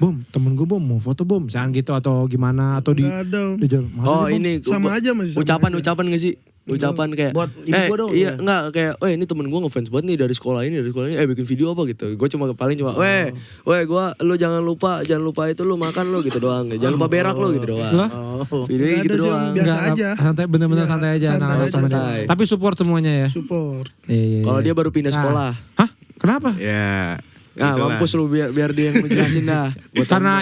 Bom temen gue Bom mau foto Bom misalkan gitu atau gimana atau di
Enggak ada om.
Oh ini
Sama aja masih sama aja.
ucapan gak sih? Ucapan kayak
Buat ibu gua dong.
Iya enggak kayak ini temen gue ngefans banget nih dari sekolah ini bikin video apa gitu. Gue paling cuma lu jangan lupa itu lu makan lu gitu doang. Jangan lupa berak lu gitu doang.
Lah?
Videonya
Nggak
gitu
ada sih, Om.
doang.
Biasa aja.
Santai bener-bener
Iya,
santai aja
santai
anak-anak
aja,
sama dia.
santai.
Tapi support semuanya ya.
Support.
Iya.
Kalau dia baru pindah sekolah.
Hah? Kenapa?
Ya.
Nah,
itulah.
mampus lu biar dia yang menjelasin dah.
Karena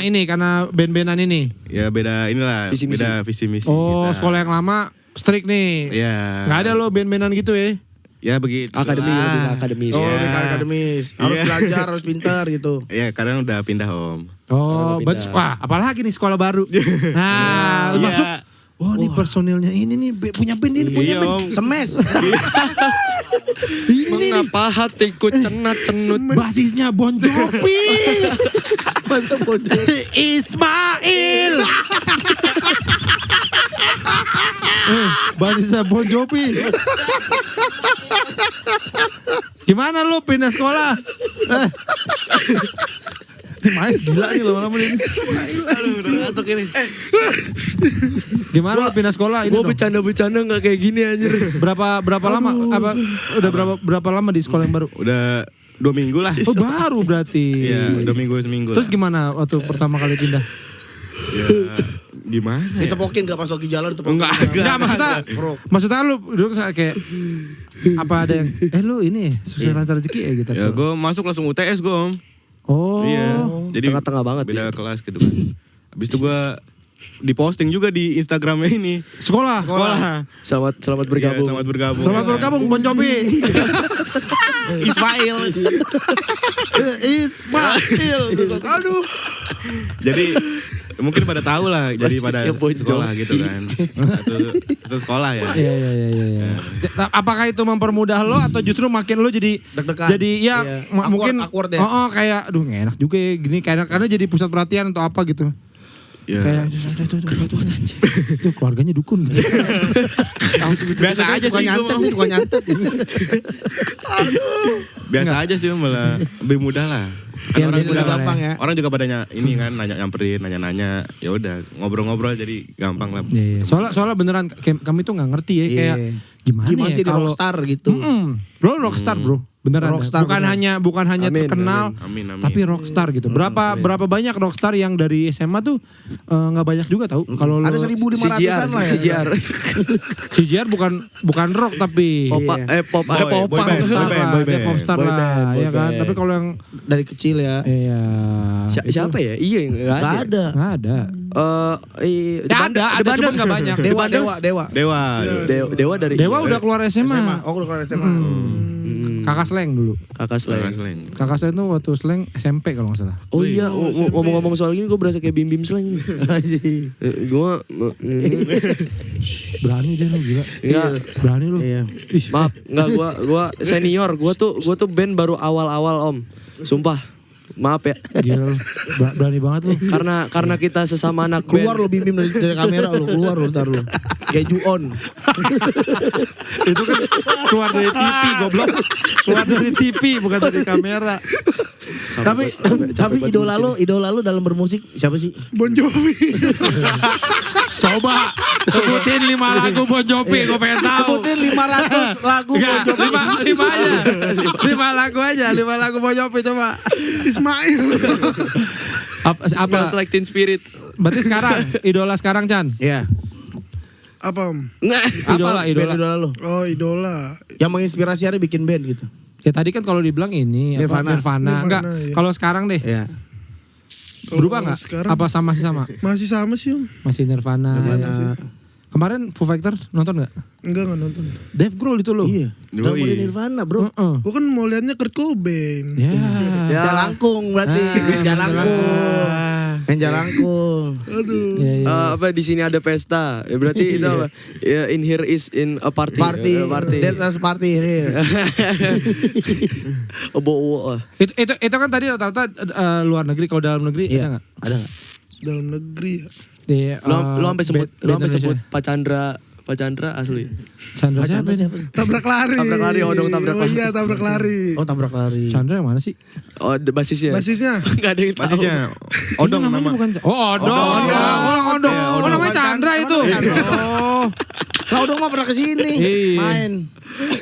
band-bandan ini.
Ya beda inilah.
Visi misi.
Beda visi misi.
Oh,
kita.
sekolah yang lama strict nih.
Ya.
Nggak ada lo band-bandan gitu ya.
Ya begitu.
Akademi
lah.
lebih akademis.
Oh,
Ya.
lebih ke akademis. Harus
Iya.
belajar, harus pintar gitu.
Ya kadang udah pindah om.
Oh,
Kalau
berarti
pindah.
wah, apalagi nih sekolah baru. Nah,
Iya.
masuk. Oh, ini personilnya ini nih punya band ini punya
Iya
band.
om.
Semes.
Ini nih
Mengapa hatiku cenat-cenut?
basisnya Bon Jovi. Ismail. Basisnya Bon Jovi. Gimana lu pindah sekolah? Main gila nih lama-lama ini. Gimana lu pindah sekolah ini
Gue
dong?
bercanda-bercanda gak kayak gini anjir.
Berapa lama? Udah berapa lama di sekolah yang baru?
Udah 2 minggu lah.
Oh baru berarti.
Iya 2 minggu seminggu.
Terus gimana waktu pertama kali pindah?
Ya, gimana ya?
Ditepokin gak pas lagi jalan ditepokin.
Enggak maksudnya lu dulu kayak apa ada yang lu ini sukses lancar rezeki ya gitu.
Ya gue masuk langsung UTS gue om.
Oh.
Iya. Jadi
Tengah-tengah banget
beda
ya.
kelas gitu kan. Habis itu gue diposting juga di Instagramnya ini.
Sekolah.
Selamat bergabung.
Iya, selamat bergabung.
Selamat bergabung Bon Jovi.
Ismail.
Ismail.
Aduh.
Jadi mungkin pada tahu lah. Jadi
Basisnya
pada
Bon
sekolah
Jovi.
gitu kan. Satu sekolah ya.
Iya. Apakah itu mempermudah lo atau justru makin lo jadi
Deg-degan.
jadi ya
Iya.
mungkin
Awkward ya.
kayak aduh gak enak juga ya gini karena jadi pusat perhatian atau apa gitu. Kayak itu keluarganya dukun gitu.
Biasa aja sih
Suka nyantet.
Biasa aja sih malah lebih mudah lah.
Iya,
Orang
lebih
juga
gampang ya.
Orang juga pada ini kan nyamperin, nanya-nanya. Ya udah ngobrol-ngobrol jadi gampang lah.
Iya. Soalnya beneran kami tuh nggak ngerti ya kayak gimana ya
jadi
kalau
rockstar gitu.
Bro rockstar bro. Beneran
Rockstar,
bukan hanya
Amin,
terkenal
amin.
tapi rockstar gitu. Berapa banyak rockstar yang dari SMA tuh nggak banyak juga tahu. Kalau
Ada 1.500-an lah ya.
CJR.
CJR bukan rock tapi
Pop
Boy band.
popstar lah ya kan. Tapi kalau yang
Dari kecil ya.
iya
Siapa ya? Iya
Gak ada.
nggak ada.
Ya
ada cuma nggak banyak.
Dewa dari
Dewa udah keluar SMA.
Oh, udah keluar SMA.
Kakak Slang dulu.
Kakak Slang.
Kakak Slang tuh waktu Slang SMP kalau nggak salah.
Oh iya, ngomong-ngomong soal ini gue berasa kayak Bim Slang. Gue
Berani dia lu gila.
Iya.
Berani lu.
Iya.
Maaf, enggak gua senior. Gua tuh band baru awal-awal, Om. Sumpah. Maaf ya.
Gila lu. Berani banget lu.
Karena kita sesama anak
Keluar
band.
lu Bim dari kamera lu, keluar lu ntar lu. Kayak Ju-on.
Itu kan keluar dari TV goblok. Keluar dari TV bukan dari kamera.
Tapi idola lu dalam bermusik siapa sih?
Bon Jovi.
Coba sebutin 5 lagu Bon Jovi, gue pengen tahu.
Sebutin 500 lagu Bon
Enggak,
Jovi.
5 aja. 5 lagu aja, 5 lagu Bon Jovi coba.
Ismail.
Apa
Smells Like Teen Spirit.
berarti sekarang idola sekarang Chan?
Iya.
Apa Om?
Idola.
Idola lu.
Oh idola.
Yang menginspirasi Ari bikin band gitu.
Ya tadi kan kalau dibilang ini
Nirvana.
Enggak,
iya.
kalau sekarang deh.
Iya.
Berubah nggak?
Sekarang
Apa sama?
masih sama sih Om.
Masih Nirvana.
sih.
Kemarin Foo Fighter nonton nggak?
Enggak nonton.
Dave Grohl itu loh.
Iya. Udah mulai Nirvana, Bro.
Heeh.
Gue kan mau liatnya Kurt Cobain.
Ya.
Jalangkung berarti. Jalangkung. Jalangkung.
Aduh.
Ya.
Apa di sini ada pesta? Ya, berarti itu apa? Ya, in here is in a party.
Party.
Party.
Dance party.
Bowo.
Itu kan tadi rata-rata luar negeri. Kalau dalam negeri ada
Iya.
nggak?
Ada enggak?
Dalam negeri ya.
Di,
Lu sampai sebut
Indonesia.
Pak Chandra asli.
Chandra siapa?
Tabrak lari.
Tabrak lari, odong tabrak
Oh
lari.
iya tabrak lari.
Oh, tabrak lari.
Chandra yang mana sih?
Oh, basisnya.
Basisnya.
Enggak ada yang tahu.
Pastinya Odong
Namanya
nama.
bukan. Oh, Odong.
Odong.
Oh, namanya Chandra itu. Oh.
Lah udah mah pernah kesini.
Iya.
Main.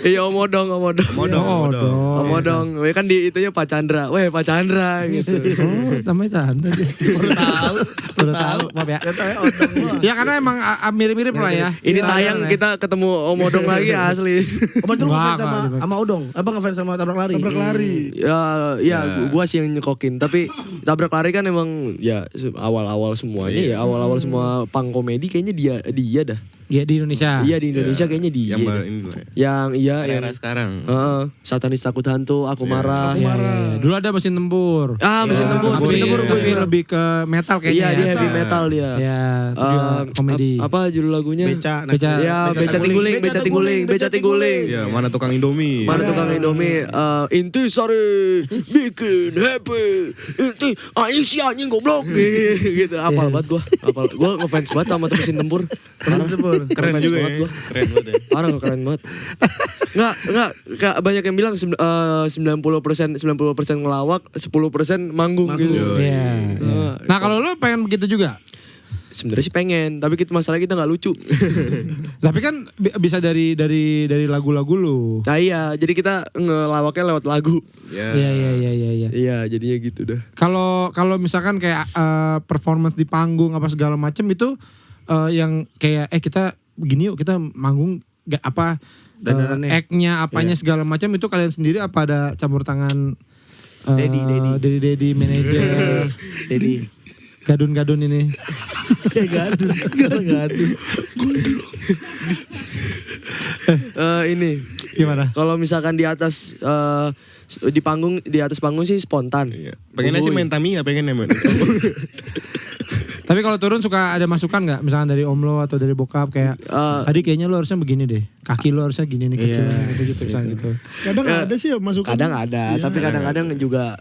Iya Om Odong.
Odong.
Om Odong. Ya kan di itunya Pak Chandra. Weh Pak Chandra gitu.
Oh, namanya Chandra dia. Baru tahu. Maaf ya. Ya karena emang mirip-mirip lah ya.
Ini tayang kita ketemu Om Odong lagi asli.
Obat dulu
Wah,
ngefans sama Odong. Apa ngefans sama tabrak lari?
Tabrak lari.
Ya, gua sih yang nyekokin. Tapi tabrak lari kan emang ya awal-awal semuanya ya. Awal-awal semua punk komedi kayaknya dia dah.
Iya di Indonesia.
Iya di Indonesia kayaknya dia. Yang
Era sekarang.
Satanis takut hantu, aku marah.
Aku marah.
Dulu ada mesin tempur.
Mesin tempur.
Mesin tempur gue lebih ke metal
Iya
kayaknya.
dia heavy metal dia.
Ya, itu juga komedi.
Apa judul lagunya?
Beca.
Ya beca tingguling.
Ya, mana tukang Indomie.
Mana tukang Indomie? Inti sari bikin happy. Inti Aisyah anjing goblok. Gitu. Apal banget gua. Gua ngefans banget sama mesin tempur.
Keren
Ngefans
juga
banget
ya.
gua.
Keren banget ya.
Parah keren banget. Enggak banyak yang bilang 90% ngelawak, 10% manggung gitu.
Iya. Nah, kalau lu pengen begitu juga?
Sebenarnya sih pengen, tapi masalahnya kita nggak lucu.
Tapi kan bisa dari lagu-lagu lu.
Nah iya, jadi kita ngelawaknya lewat lagu.
Ya.
Iya.
Iya, jadinya gitu dah.
Kalau misalkan kayak performance di panggung apa segala macem itu yang kayak kita begini yuk kita manggung gak apa act-nya apanya segala macam itu kalian sendiri apa ada campur tangan Dedi manajer
Dedi
gadun ini
gadun.
Ini
gimana?
kalau misalkan di atas di atas panggung sih spontan.
Iya. Pengennya sih main Tamiya, pengennya main.
Tapi kalau turun suka ada masukan nggak? Misalnya dari om lo atau dari bokap kayak tadi kayaknya lo harusnya begini deh. Kaki lo harusnya gini nih, kaki lo gitu misalnya gitu.
Kadang ada sih masukan.
Kadang ada, tapi kadang-kadang juga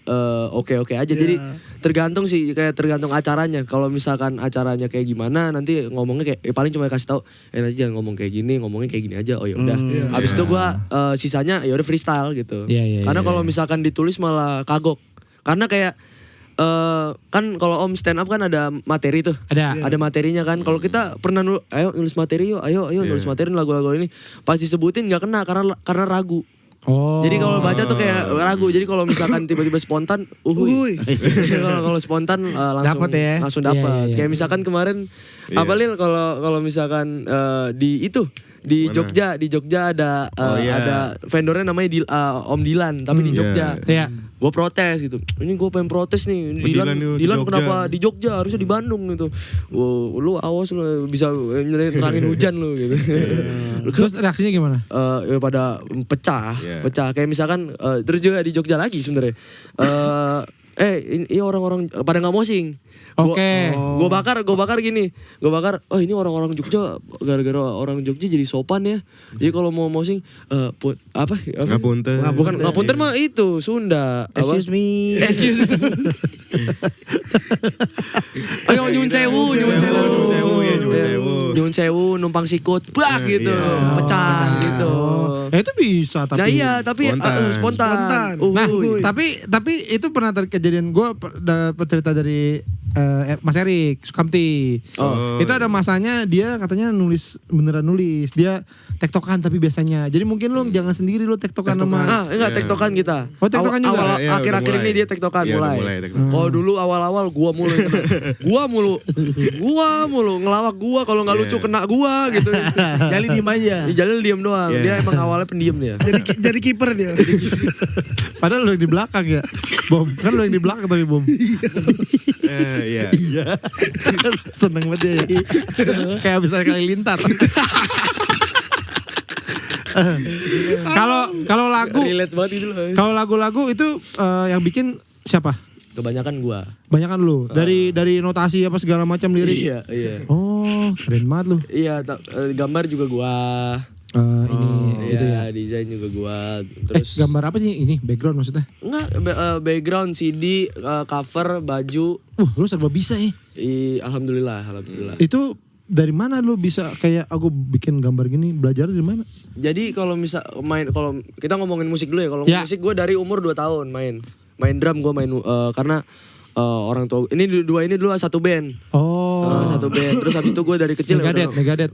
oke-oke aja. Jadi tergantung sih, kayak tergantung acaranya. Kalau misalkan acaranya kayak gimana, nanti ngomongnya kayak paling cuma kasih tahu, nanti jangan ngomong kayak gini, ngomongnya kayak gini aja. Oh ya udah. Abis itu gue sisanya ya udah freestyle gitu. Karena kalau misalkan ditulis malah kagok. Karena kayak kan kalau om stand up kan ada materi tuh. Ada materinya kan. Kalau kita pernah ayo nulis materi yuk, ayo nulis materi lagu-lagu ini. Pas disebutin nggak kena karena ragu. Jadi kalau baca tuh kayak ragu. Jadi kalau misalkan tiba-tiba spontan, kalau spontan langsung dapat. Kayak misalkan kemarin apa Lil kalau misalkan di Jogja ada vendornya namanya Om Dilan tapi di Jogja. Gue protes gitu. Ini gue pengen protes nih. Dilan kenapa di Jogja harusnya di Bandung gitu. Lu awas lu bisa terangin hujan lu gitu.
Terus reaksinya gimana?
Ya pada pecah. Kayak misalkan terus juga di Jogja lagi sebenarnya. Ini orang-orang pada nggak mosing. Gue bakar gini. Oh ini orang-orang Jogja, gara-gara orang Jogja jadi sopan ya. Jadi kalau mau mosing apa?
Ngapunten.
Bukan ngapunten mah itu Sunda.
Excuse me.
Ayo nyun sewu. Nyun sewu numpang sikut. Bak gitu. Pecah gitu.
Itu bisa tapi.
Nah iya, tapi spontan.
Nah, tapi itu pernah kejadian gue dapat cerita dari Mas Erik Sukamti. Itu ada masanya dia katanya beneran nulis. Dia tektokan tapi biasanya. Jadi mungkin lu jangan sendiri lu tektokan sama.
Enggak tektokan kita.
Oh, tektokan juga.
Akhir-akhir ini dia tektokan mulai. Kalau dulu awal-awal gua mulu ngelawak gua, kalau enggak lucu kena gua gitu.
Jalil diem aja.
Jalil diem doang. Dia emang awalnya pendiam dia.
Jadi kiper dia.
Padahal lu yang di belakang ya. Bom, kan lu yang di belakang tapi Bom.
Iya.
Seneng banget dia ya. Kayak abis kali lintar. Kalau lagu,
relate banget itu loh.
Kalau lagu-lagu itu yang bikin siapa?
Kebanyakan gua.
Banyakan lu. Dari notasi apa segala macam lirik.
Iya.
Oh, keren banget lu.
Iya, gambar juga gua.
Itu ya.
Desain juga gua. Terus
gambar apa sih ini? Background maksudnya?
Enggak, background, CD, cover, baju.
Lu serba bisa ya.
Alhamdulillah.
Itu dari mana lu bisa kayak aku bikin gambar gini? Belajar dari mana?
Jadi kalau kalau kita ngomongin musik dulu ya. Kalau musik gue dari umur 2 tahun main drum gue karena orang tua ini dulu satu band. Satu band. Terus habis itu gue dari kecil
Megadeth.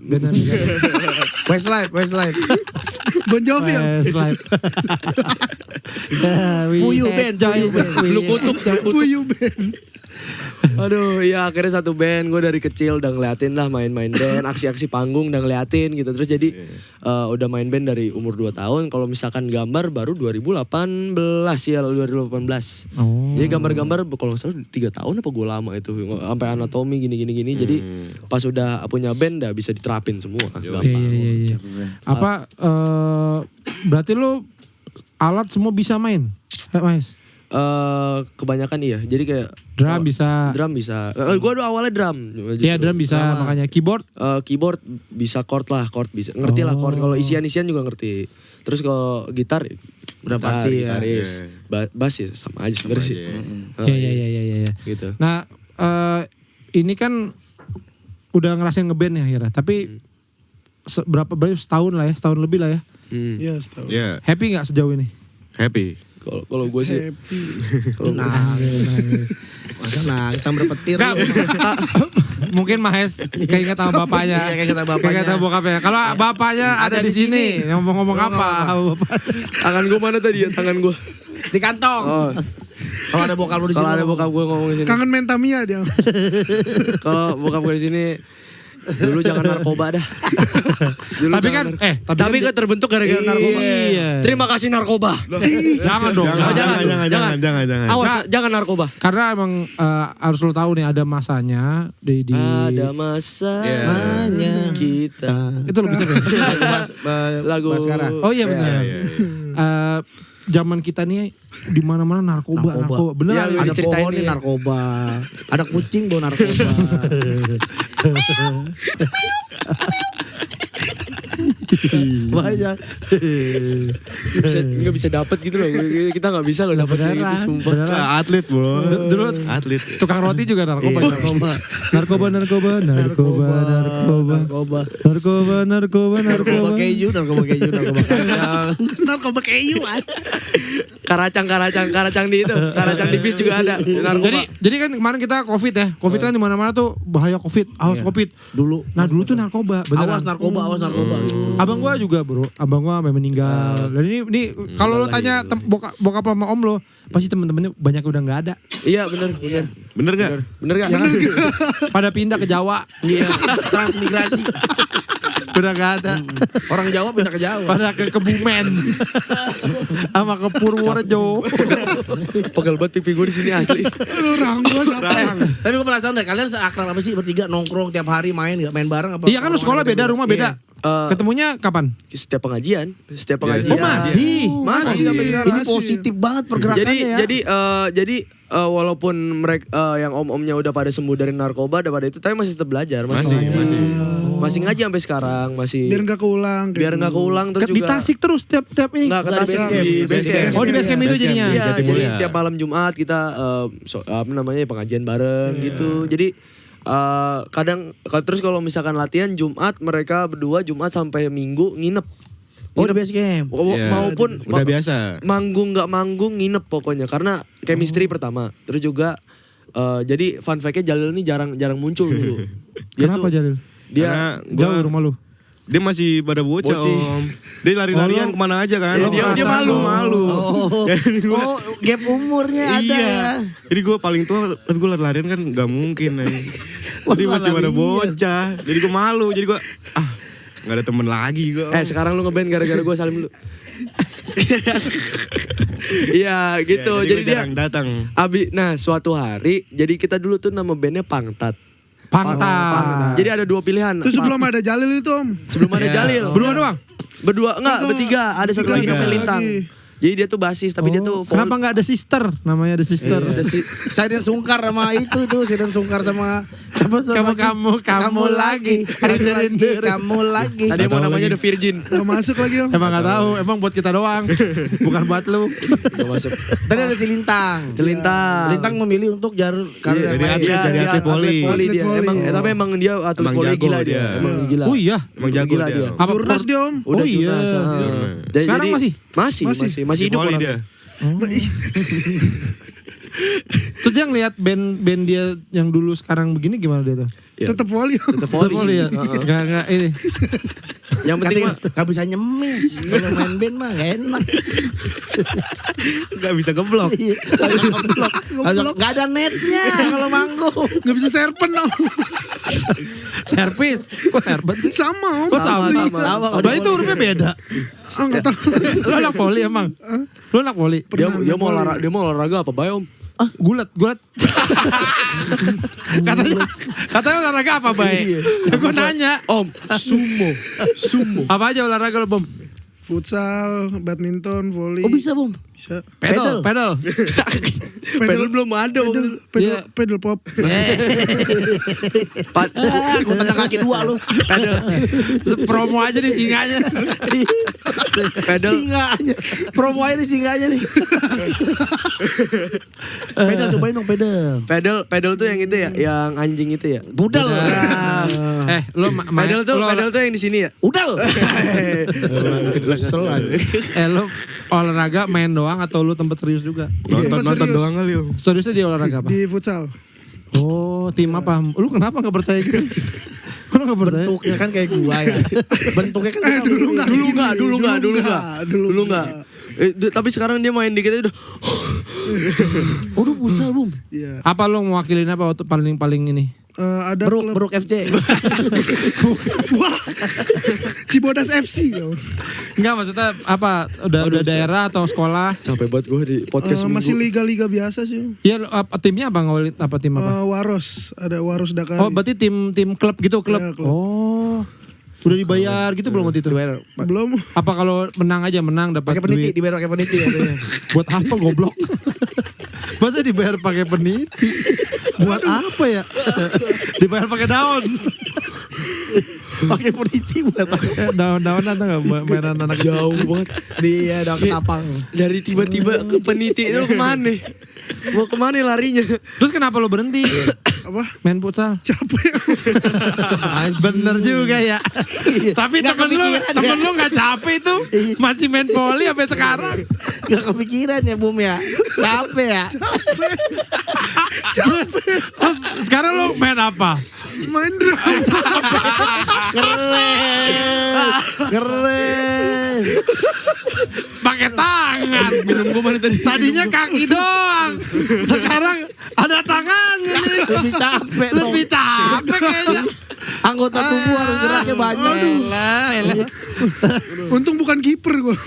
Westlife.
Bon Jovi ya.
Westlife.
Puyu band.
Lu kutuk.
Puyu band.
Aduh, iya akhirnya satu band. Gue dari kecil udah ngeliatin lah main-main band, aksi-aksi panggung udah ngeliatin gitu. Terus jadi udah main band dari umur 2 tahun. Kalau misalkan gambar baru 2018 ya, 2018. Jadi gambar-gambar kalau nggak salah 3 tahun apa gue lama itu. Sampai anatomi gini. Jadi pas udah punya band udah bisa diterapin semua. Gampang.
Iya. Apa berarti lu alat semua bisa main? Mas?
Kebanyakan iya. Jadi kayak
drum bisa.
Gue awalnya drum.
Iya drum bisa makanya.
Keyboard bisa, chord bisa. Ngerti lah chord. Kalau isian juga ngerti. Terus kalau gitar
udah pasti
gitaris. Bass ya sama aja sebenarnya sih.
Iya.
Gitu.
Nah ini kan udah ngerasain ngeband ya akhirnya. Tapi setahun lah ya, setahun lebih lah ya.
Iya setahun.
Happy gak sejauh ini?
Happy.
Kalau gue sih
nangis. Masa nangis sambil petir.
Mungkin Mahes keinget sama bapaknya.
Keinget sama
bokapnya. Kalau bapaknya ada di sini, ngomong apa?
Tangan gue mana tadi ya? Tangan gue
di kantong. Kalau ada bokap lu di sini.
Kalau ada bokap gue ngomong di sini.
Kangen main Tamiya dia.
Kalau bokap gue di sini, dulu jangan narkoba dah.
Tapi kan
terbentuk gara-gara narkoba.
Iya.
Terima kasih narkoba.
Jangan dong.
Jangan.
Awas, jangan narkoba.
Karena emang harus lo tahu nih ada masanya di
ada masanya kita.
Itu lebih keren.
Lagu Baskara.
Oh iya benar. zaman kita nih di mana-mana narkoba. Beneran
Ya,
Ada
diceritain
pohon nih
nih ya.
narkoba. Ada kucing bawa narkoba. Banyak.
Nggak bisa dapet gitu loh. Kita nggak bisa loh dapet kayak gitu, sumpah.
Nah, atlet bro.
Dulu
Atlet.
tukang roti juga narkoba.
Iya,
Narkoba.
Narkoba keju, narkoba kacang.
Narkoba keju.
Karacang di itu. Karacang di bis juga ada. Narkoba.
Jadi kan kemarin kita Covid ya. Covid kan di mana-mana tuh bahaya Covid, awas Covid.
Dulu.
Nah, dulu tuh narkoba, beneran.
Awas narkoba.
Abang gua juga, Bro. Abang gua sampai meninggal. Dan ini kalau lo tanya bokap sama om lo, pasti temen-temennya banyak udah nggak ada.
Iya bener.
Bener gak?
Bener gak?
Pada pindah ke Jawa.
Iya, transmigrasi.
Udah nggak ada.
Orang Jawa pindah ke Jawa.
Pada ke Kebumen. Sama ke Purworejo.
Pegel banget pipi gue di sini asli.
Aduh, Ranggo siapa?
Tapi gue penasaran deh, kalian seakrab apa sih bertiga nongkrong tiap hari main bareng apa?
Iya kan lu sekolah beda, rumah beda. Ketemunya kapan?
Setiap pengajian.
Oh masih?
Masih sampai sekarang.
Ini positif banget pergerakannya ya.
Jadi walaupun mereka yang om-omnya udah pada sembuh dari narkoba, udah pada itu, tapi masih tetap belajar, masih ngaji sampai sekarang, masih
Biar nggak keulang.
terus
Di
juga
Tasik terus tiap ini.
Nggak, kata di base camp.
Oh di base camp itu jadinya.
Iya, jadi
Jatimulya.
tiap malam Jumat kita pengajian bareng gitu. Jadi kadang terus kalau misalkan latihan Jumat, mereka berdua Jumat sampai Minggu nginep.
Oh di base camp.
Iya,
Maupun
udah biasa.
manggung nggak manggung nginep pokoknya karena chemistry pertama. Terus juga jadi fun fact-nya Jalil ini jarang muncul dulu.
Kenapa Jalil?
Dia
Jauh rumah lu.
Dia masih pada bocah
Bocil.
om. Dia lari-larian kemana aja kan.
Dia malu.
Jadi gua,
Oh, gap umurnya ada
iya.
ya.
Jadi gue paling tua, tapi gue lari-larian kan gak mungkin. Jadi masih pada bocah. Jadi gue malu. Jadi gue gak ada temen lagi gue.
sekarang lu ngeband gara-gara gue salim dulu. Iya gitu.
Ya,
jadi
gua
dia
jarang datang.
nah suatu hari jadi kita dulu tuh nama bandnya Pangtat.
Pantai.
Jadi ada dua pilihan.
Itu sebelum ada Jalil itu om.
Sebelum ada Jalil.
Berdua doang?
Berdua enggak, bertiga. Ada satu lagi namanya Lintang. Jadi dia tuh basis tapi dia tuh
Kenapa nggak ada sister? Namanya ada sister.
Saya Sungkar sama itu Saya Sungkar sama
Kamu lagi.
Kamu lagi.
Tadi mau namanya The Virgin.
Gak masuk lagi om.
Emang nggak tahu. Emang buat kita doang. Bukan buat lu.
Gak masuk.
Tadi ada si Lintang.
Lintang
memilih untuk karir
jadi atlet voli.
dia.
Atlet voli.
Tapi emang dia atlet
Emang
voli
jago
gila dia.
dia.
Emang gila.
Oh iya.
Emang jago
Gila
dia.
Apa
Jurnas dia om.
Udah
Oh iya.
Jurnas.
Sekarang masih?
Masih hidup
Voli
orangnya.
dia.
Terus dia ngeliat band dia yang dulu sekarang begini gimana dia tuh?
Iya.
Tetap volley.
Tetap
Tetap
voli.
volley ya?
Heeh.
Nggak ini.
Yang penting mah
Gak bisa nyemes. Kalau main band mah gak enak.
Gak bisa geblok.
Gak ada netnya kalau manggung.
Gak bisa serpen om.
Servis. Kok servis sih?
Sama om.
Kok sama?
sama.
Berarti itu hurufnya beda.
Nggak tahu.
Lo anak poli emang? Lo anak poli?
dia mau olahraga apa bay om?
Gulat. katanya olahraga apa baik? Gue nanya.
Om, sumo.
Apa aja olahraga lo Bom?
Futsal, badminton, volley.
Oh bisa Bom?
Bisa.
Pedal.
Pedal belum ada.
Iya.
Pedal pop.
Aku tendang kaki dua lu.
Pedal.
Promo aja nih singanya.
Pedal.
Singanya. Promo aja nih singanya nih. Pedal cobain dong pedal.
Pedal tuh yang itu ya, yang anjing itu ya.
Budal.
Lo
Pedal tuh yang di sini ya.
Udal.
Kesel aja. Lo olahraga main doang atau lu tempat serius juga?
Nonton
serius.
doang kali om.
Seriusnya di olahraga apa?
Di futsal.
Oh, tim apa? Lu kenapa gak percaya gitu? Lu gak percaya?
Bentuknya kan kayak gua ya. Bentuknya kan
Dulu
enggak. Tapi sekarang dia main dikit aja udah.
Udah pusal Bum.
Iya.
Apa lu mewakilin apa waktu paling ini?
Ada klub.
Beruk FC.
Wah. Cibodas FC.
Enggak maksudnya apa? Udah daerah atau sekolah?
Capek banget gue di podcast
Masih
minggu.
liga-liga biasa sih.
Iya, timnya apa ngawalin tim apa?
Waros, ada Waros Dakar.
Oh, berarti tim klub gitu, klub.
Iya, klub.
Oh. Udah dibayar gitu belum waktu itu?
Dibayar.
Belum.
Apa kalau menang dapat
Pakai peniti,
duit?
dibayar pakai peniti katanya.
Buat apa goblok? Masa dibayar pakai peniti? Buat apa ya? Dibayar pakai daun.
Pakai peniti buat apa?
Daun-daunan atau enggak mainan anak
Jauh banget.
Dia udah ketapang.
Dari tiba-tiba ke peniti itu kemana? Mau kemana larinya?
Terus kenapa lo berhenti?
Apa?
Main futsal.
Capek.
Bener juga ya. Tapi temen lu gak capek tuh. Masih main volley sampai sekarang.
Gak kepikiran ya Bum ya. Capek ya.
Terus sekarang lu main apa?
Main drum.
Keren.
Pakai tangan.
Minum gue mana tadi?
Tadinya kaki doang. Sekarang ada tangannya nih.
Lebih capek dong.
Lebih capek kayaknya.
Anggota tubuh harus geraknya banyak.
Elah.
Untung bukan kiper gue.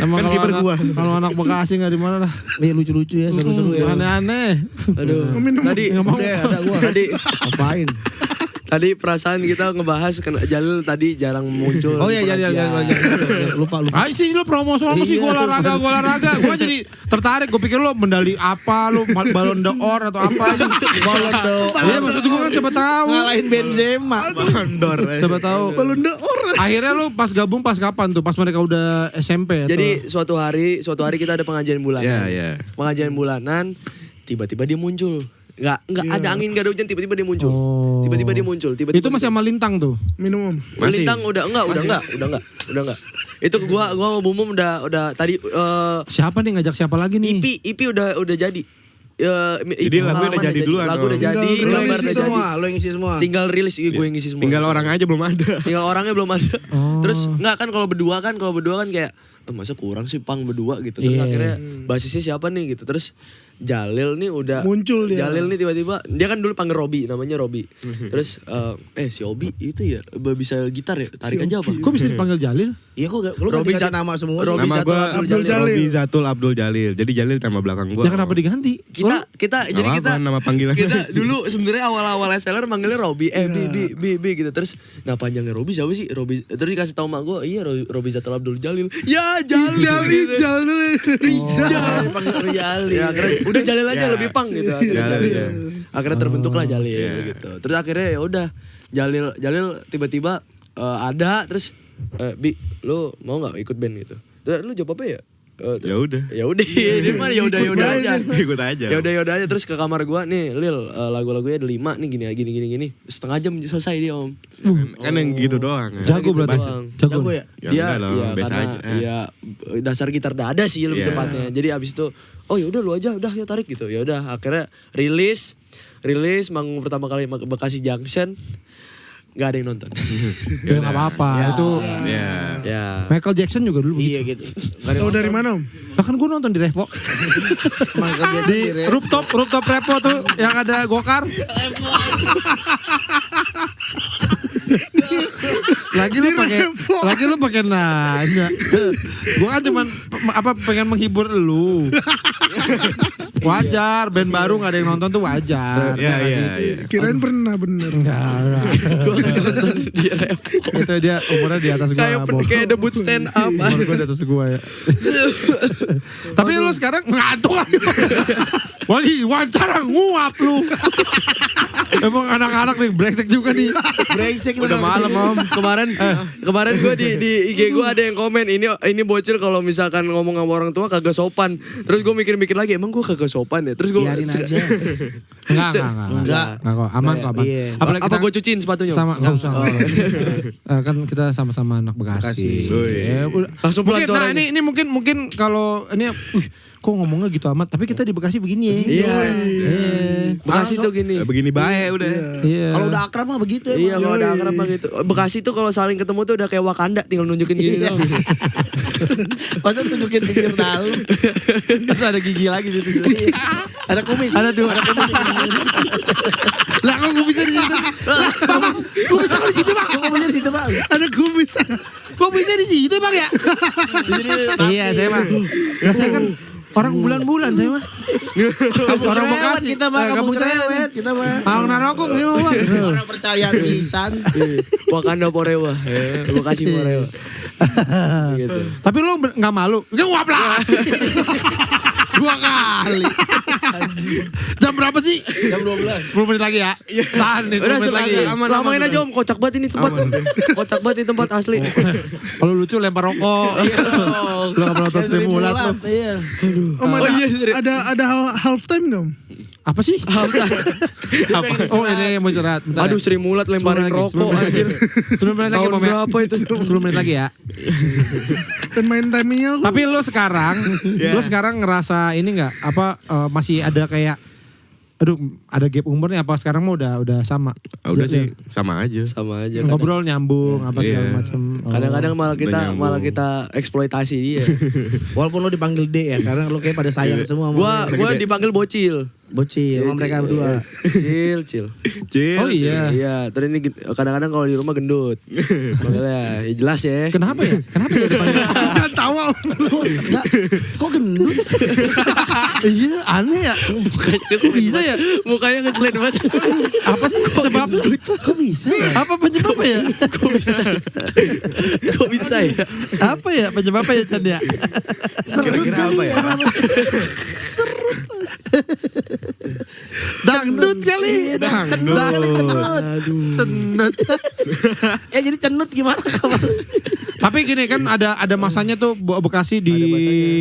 Emang
Kan kiper gua.
Kalau anak Bekasi gak di mana dah.
Nih lucu-lucu ya, seru-seru ya.
Aneh-aneh.
Aduh. Tadi
Ada gua.
Tadi Tadi perasaan kita ngebahas Jalil tadi jarang muncul.
Oh iya,
di pengajian.
lupa.
Ah sih lu promosi sih gue olahraga. Gue jadi tertarik. Gue pikir lu medali apa, lu Ballon d'Or atau apa.
Ballon d'Or.
Iya maksud gue kan siapa tahu.
Ngalahin Benzema.
Ballon d'Or.
Siapa tahu.
Ballon d'Or.
Akhirnya lu pas gabung pas kapan tuh? Pas mereka udah SMP atau?
Jadi suatu hari kita ada pengajian bulanan.
Iya.
Pengajian bulanan, tiba-tiba dia muncul. Nggak ada angin, nggak ada hujan, tiba-tiba dia muncul.
Oh.
Tiba-tiba dia muncul.
Itu masih sama Lintang tuh.
Minum om.
Masih.
Lintang udah enggak. Itu gua sama Bumum udah tadi
Siapa nih ngajak siapa lagi nih?
IP udah jadi.
Jadi lagu udah jadi duluan.
Lagu udah jadi,
Tinggal
gambar
ngisi
udah jadi.
Lo yang ngisi semua.
Tinggal rilis, gue yang ngisi semua.
Tinggal orang aja belum ada.
Tinggal orangnya belum ada.
Oh.
Terus enggak kan kalau berdua kan kayak masa kurang sih pang berdua gitu. Terus
Iya.
akhirnya basisnya siapa nih gitu. Terus Jalil nih udah
Muncul dia.
Jalil nih tiba-tiba dia kan dulu panggil Robi, namanya Robi. Terus si Obi itu ya bisa gitar ya, tarik aja apa?
Kok bisa dipanggil Jalil?
Iya kok lu
Robi
ganti
Zat-
nama semua.
Robi
Nama
Zatul
gue
Abdul Jalil.
Robi Zatul Abdul Jalil. Jadi Jalil nama belakang gue.
Ya kenapa diganti?
Kita jadi
Nggak
kita
apa-apa, nama panggilan.
kita dulu sebenarnya awal-awal SLR manggilnya Robi B gitu. Terus nah panjangnya Robi siapa sih? Robi terus dikasih tahu mak gue, iya Robi Zatul Abdul Jalil. Ya Jalil.
Jalil panggil Jalil.
Ya, akhirnya, udah Jalil aja lebih pang gitu.
Jalil.
Akhirnya terbentuklah Jalil gitu. Terus akhirnya ya udah Jalil tiba-tiba ada terus Bi lu mau nggak ikut band gitu. Terus lu jawab apa ya?
Ya udah.
Ya udah, ini mah ya udah aja.
Ikut aja.
Ya udah aja terus ke kamar gua nih, Lil, lagu-lagunya ada 5 nih gini. Setengah jam selesai dia, Om.
Kan yang gitu doang.
Jago berarti.
doang.
Jago ya?
Ya
Dia
enggak dong, biasa
karena
aja.
ya dasar gitar dada sih lebih
Iya.
tepatnya. Jadi abis itu oh ya udah lu aja udah ya tarik gitu. Ya udah akhirnya rilis manggung pertama kali Bekasi Junction. Gak ada yang nonton.
Ya nggak apa-apa. Itu
Ya.
Ya.
Michael Jackson juga dulu.
Iya gitu.
Tahu dari mana om?
Lah kan gue nonton di Revo. Di rooftop Revo tuh yang ada gokar. lagi lu pakai nanya. Gua kan cuman pengen menghibur lu. Wajar, band baru gak ada yang nonton tuh wajar.
Iya.
Kirain pernah bener.
Enggak.
Gue gak nonton di Revo.
Itu dia umurnya di atas gua.
Kayak debut stand up.
Umur gua di atas gua ya. Tapi lu sekarang ngantuk lagi. Wali wawancara nguap lu. Emang anak-anak nih brengsek juga nih.
Brengsek
Udah malam om.
Kemarin gue di IG gue ada yang komen ini bocil kalau misalkan ngomong sama orang tua kagak sopan. Terus gue mikir-mikir lagi emang gue kagak sopan ya. Terus gue
biarin aja.
Enggak kok, aman kok, aman.
Iya.
Apa gue cuciin sepatunya?
Sama enggak usah. Kan kita sama-sama anak Bekasi.
Langsung pulang
Mungkin, nah
suaranya.
ini mungkin kalau ini kok ngomongnya gitu amat, tapi kita di Bekasi begini ya.
Iya. Bekasi tuh gini.
Begini baik udah.
Iya.
Kalau udah akrab mah begitu ya.
Iya, kalau ada akrab mah gitu. Bekasi tuh kalau saling ketemu tuh udah kayak Wakanda, tinggal nunjukin gini doang.
Masa tunjukin bibir dalam.
Terus ada gigi lagi di situ.
Ada kumis.
Ada dua. Lah kok gue bisa di situ? Gue bisa di situ, Bang.
Kok kumisnya di situ bang?
Ada kumis.
Kok bisa di situ, Bang ya? Iya, saya mah. Saya kan Orang bulan-bulan saya mah. Orang Bekasi.
Kita mah kampung cerewet, kita mah.
Orang Narogong ya Bang.
Orang percaya pisan.
Wakanda Porewa. Bekasi Porewa. Gitu.
Tapi lu nggak malu? Nguap lah. 2 kali. Jam berapa sih?
Jam 12.
10 menit lagi ya. Tahan nih 10
Udah
menit lagi.
lamain aja Om, kocak banget ini tempat. Kocak banget ini tempat asli.
Kalau lucu lempar rokok. Lu nggak pernah nonton Sri Mulat lu.
Iya.
Om ada half time dong.
Apa sih? Oh ini mau curhat. Bentar
Aduh
ya.
Sri Mulat lemparin
10 menit lagi,
rokok
10 menit
anjir.
10 menit lagi
Tahun
Bom ya.
berapa itu?
10 menit lagi ya.
Dan main timingnya aku.
Tapi lu sekarang ngerasa ini nggak apa masih ada kayak aduh ada gap umurnya apa sekarang mah udah sama.
Udah sih sama aja.
Sama aja.
Ngobrol nyambung apa segala macam.
Kadang-kadang
nyambung.
malah kita eksploitasi dia.
Walaupun lo dipanggil D ya, karena lo kayak pada sayang semua.
Gua dipanggil bocil.
Bocil sama mereka berdua.
Cil.
Oh iya.
Iya, terus ini kadang-kadang kalau di rumah gendut. Makanya ya jelas ya.
Kenapa ya? Kenapa ya dipanggil?
Jangan tawa.
Kok gendut?
Iya aneh ya. Kok bisa ya?
Mukanya ngeselin banget.
Apa sih sebabnya?
Kok bisa ya?
Apa penyebabnya ya?
Kok bisa ya?
Apa ya penyebabnya ya Chan ya?
Serut kali ya.
Dangdut kali. Cenut.
Ya jadi cenut gimana kabar?
Tapi gini kan ada masanya tuh Bekasi di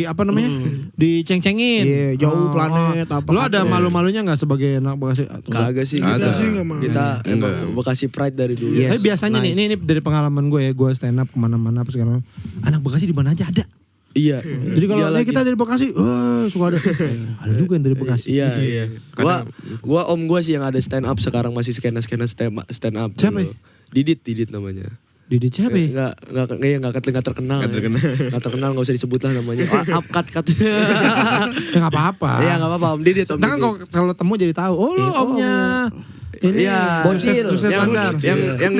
apa namanya? Diceng-cengin.
Iya, jauh planet apa.
Lo ada malu-malunya nggak sebagai anak Bekasi?
Kagak sih
Kita
kita.
sih nggak mau.
Kita emang Bekasi pride dari dulu.
Yes,
Tapi biasanya
nice.
nih, ini dari pengalaman gue ya, gue stand up kemana-mana apa segala macam. Anak Bekasi di mana aja ada.
Iya.
Jadi kalau
Iya
kita dari Bekasi, suka ada. Ada juga yang dari Bekasi.
Iya.
Gitu.
Iya. Gua om gua sih yang ada stand up sekarang masih skena stand up.
Siapa
dulu. Didit namanya.
Didi siapa ya?
Nggak terkenal. Nggak terkenal nggak usah disebut lah namanya. Cut.
Ya nggak apa-apa.
Iya nggak apa-apa Om Didit. Om
Nah kan
Didit.
kalau temu jadi tahu. Oh lu omnya. Ini
Iya.
bocil.
yang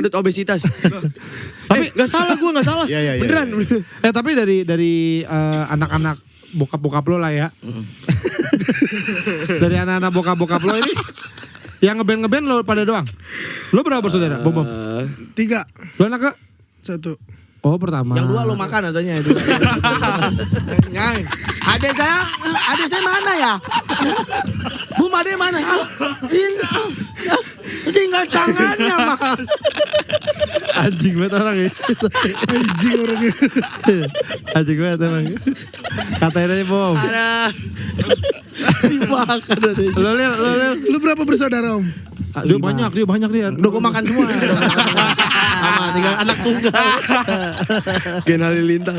gendut obesitas. Tapi nggak salah gue nggak salah.
Iya.
Beneran.
Tapi dari anak-anak bokap lo lah ya. Dari anak-anak bokap lo ini yang ngeband lo pada doang. Lo berapa bersaudara? Bom.
3,
Lo anak ke?
1.
Oh pertama.
Yang 2 lo makan katanya. Adik saya mana ya? Bu Made mana? Ini tinggal tangannya mah.
Anjing banget orang ya.
Anjing orangnya.
Anjing banget emang. Katain aja Bom.
Ada.
Dimakan ada.
Lo Lil.
Lu berapa bersaudara Om?
Dia banyak dia.
Udah gue makan semua. Sama tinggal anak tunggal.
Gen Halilintar.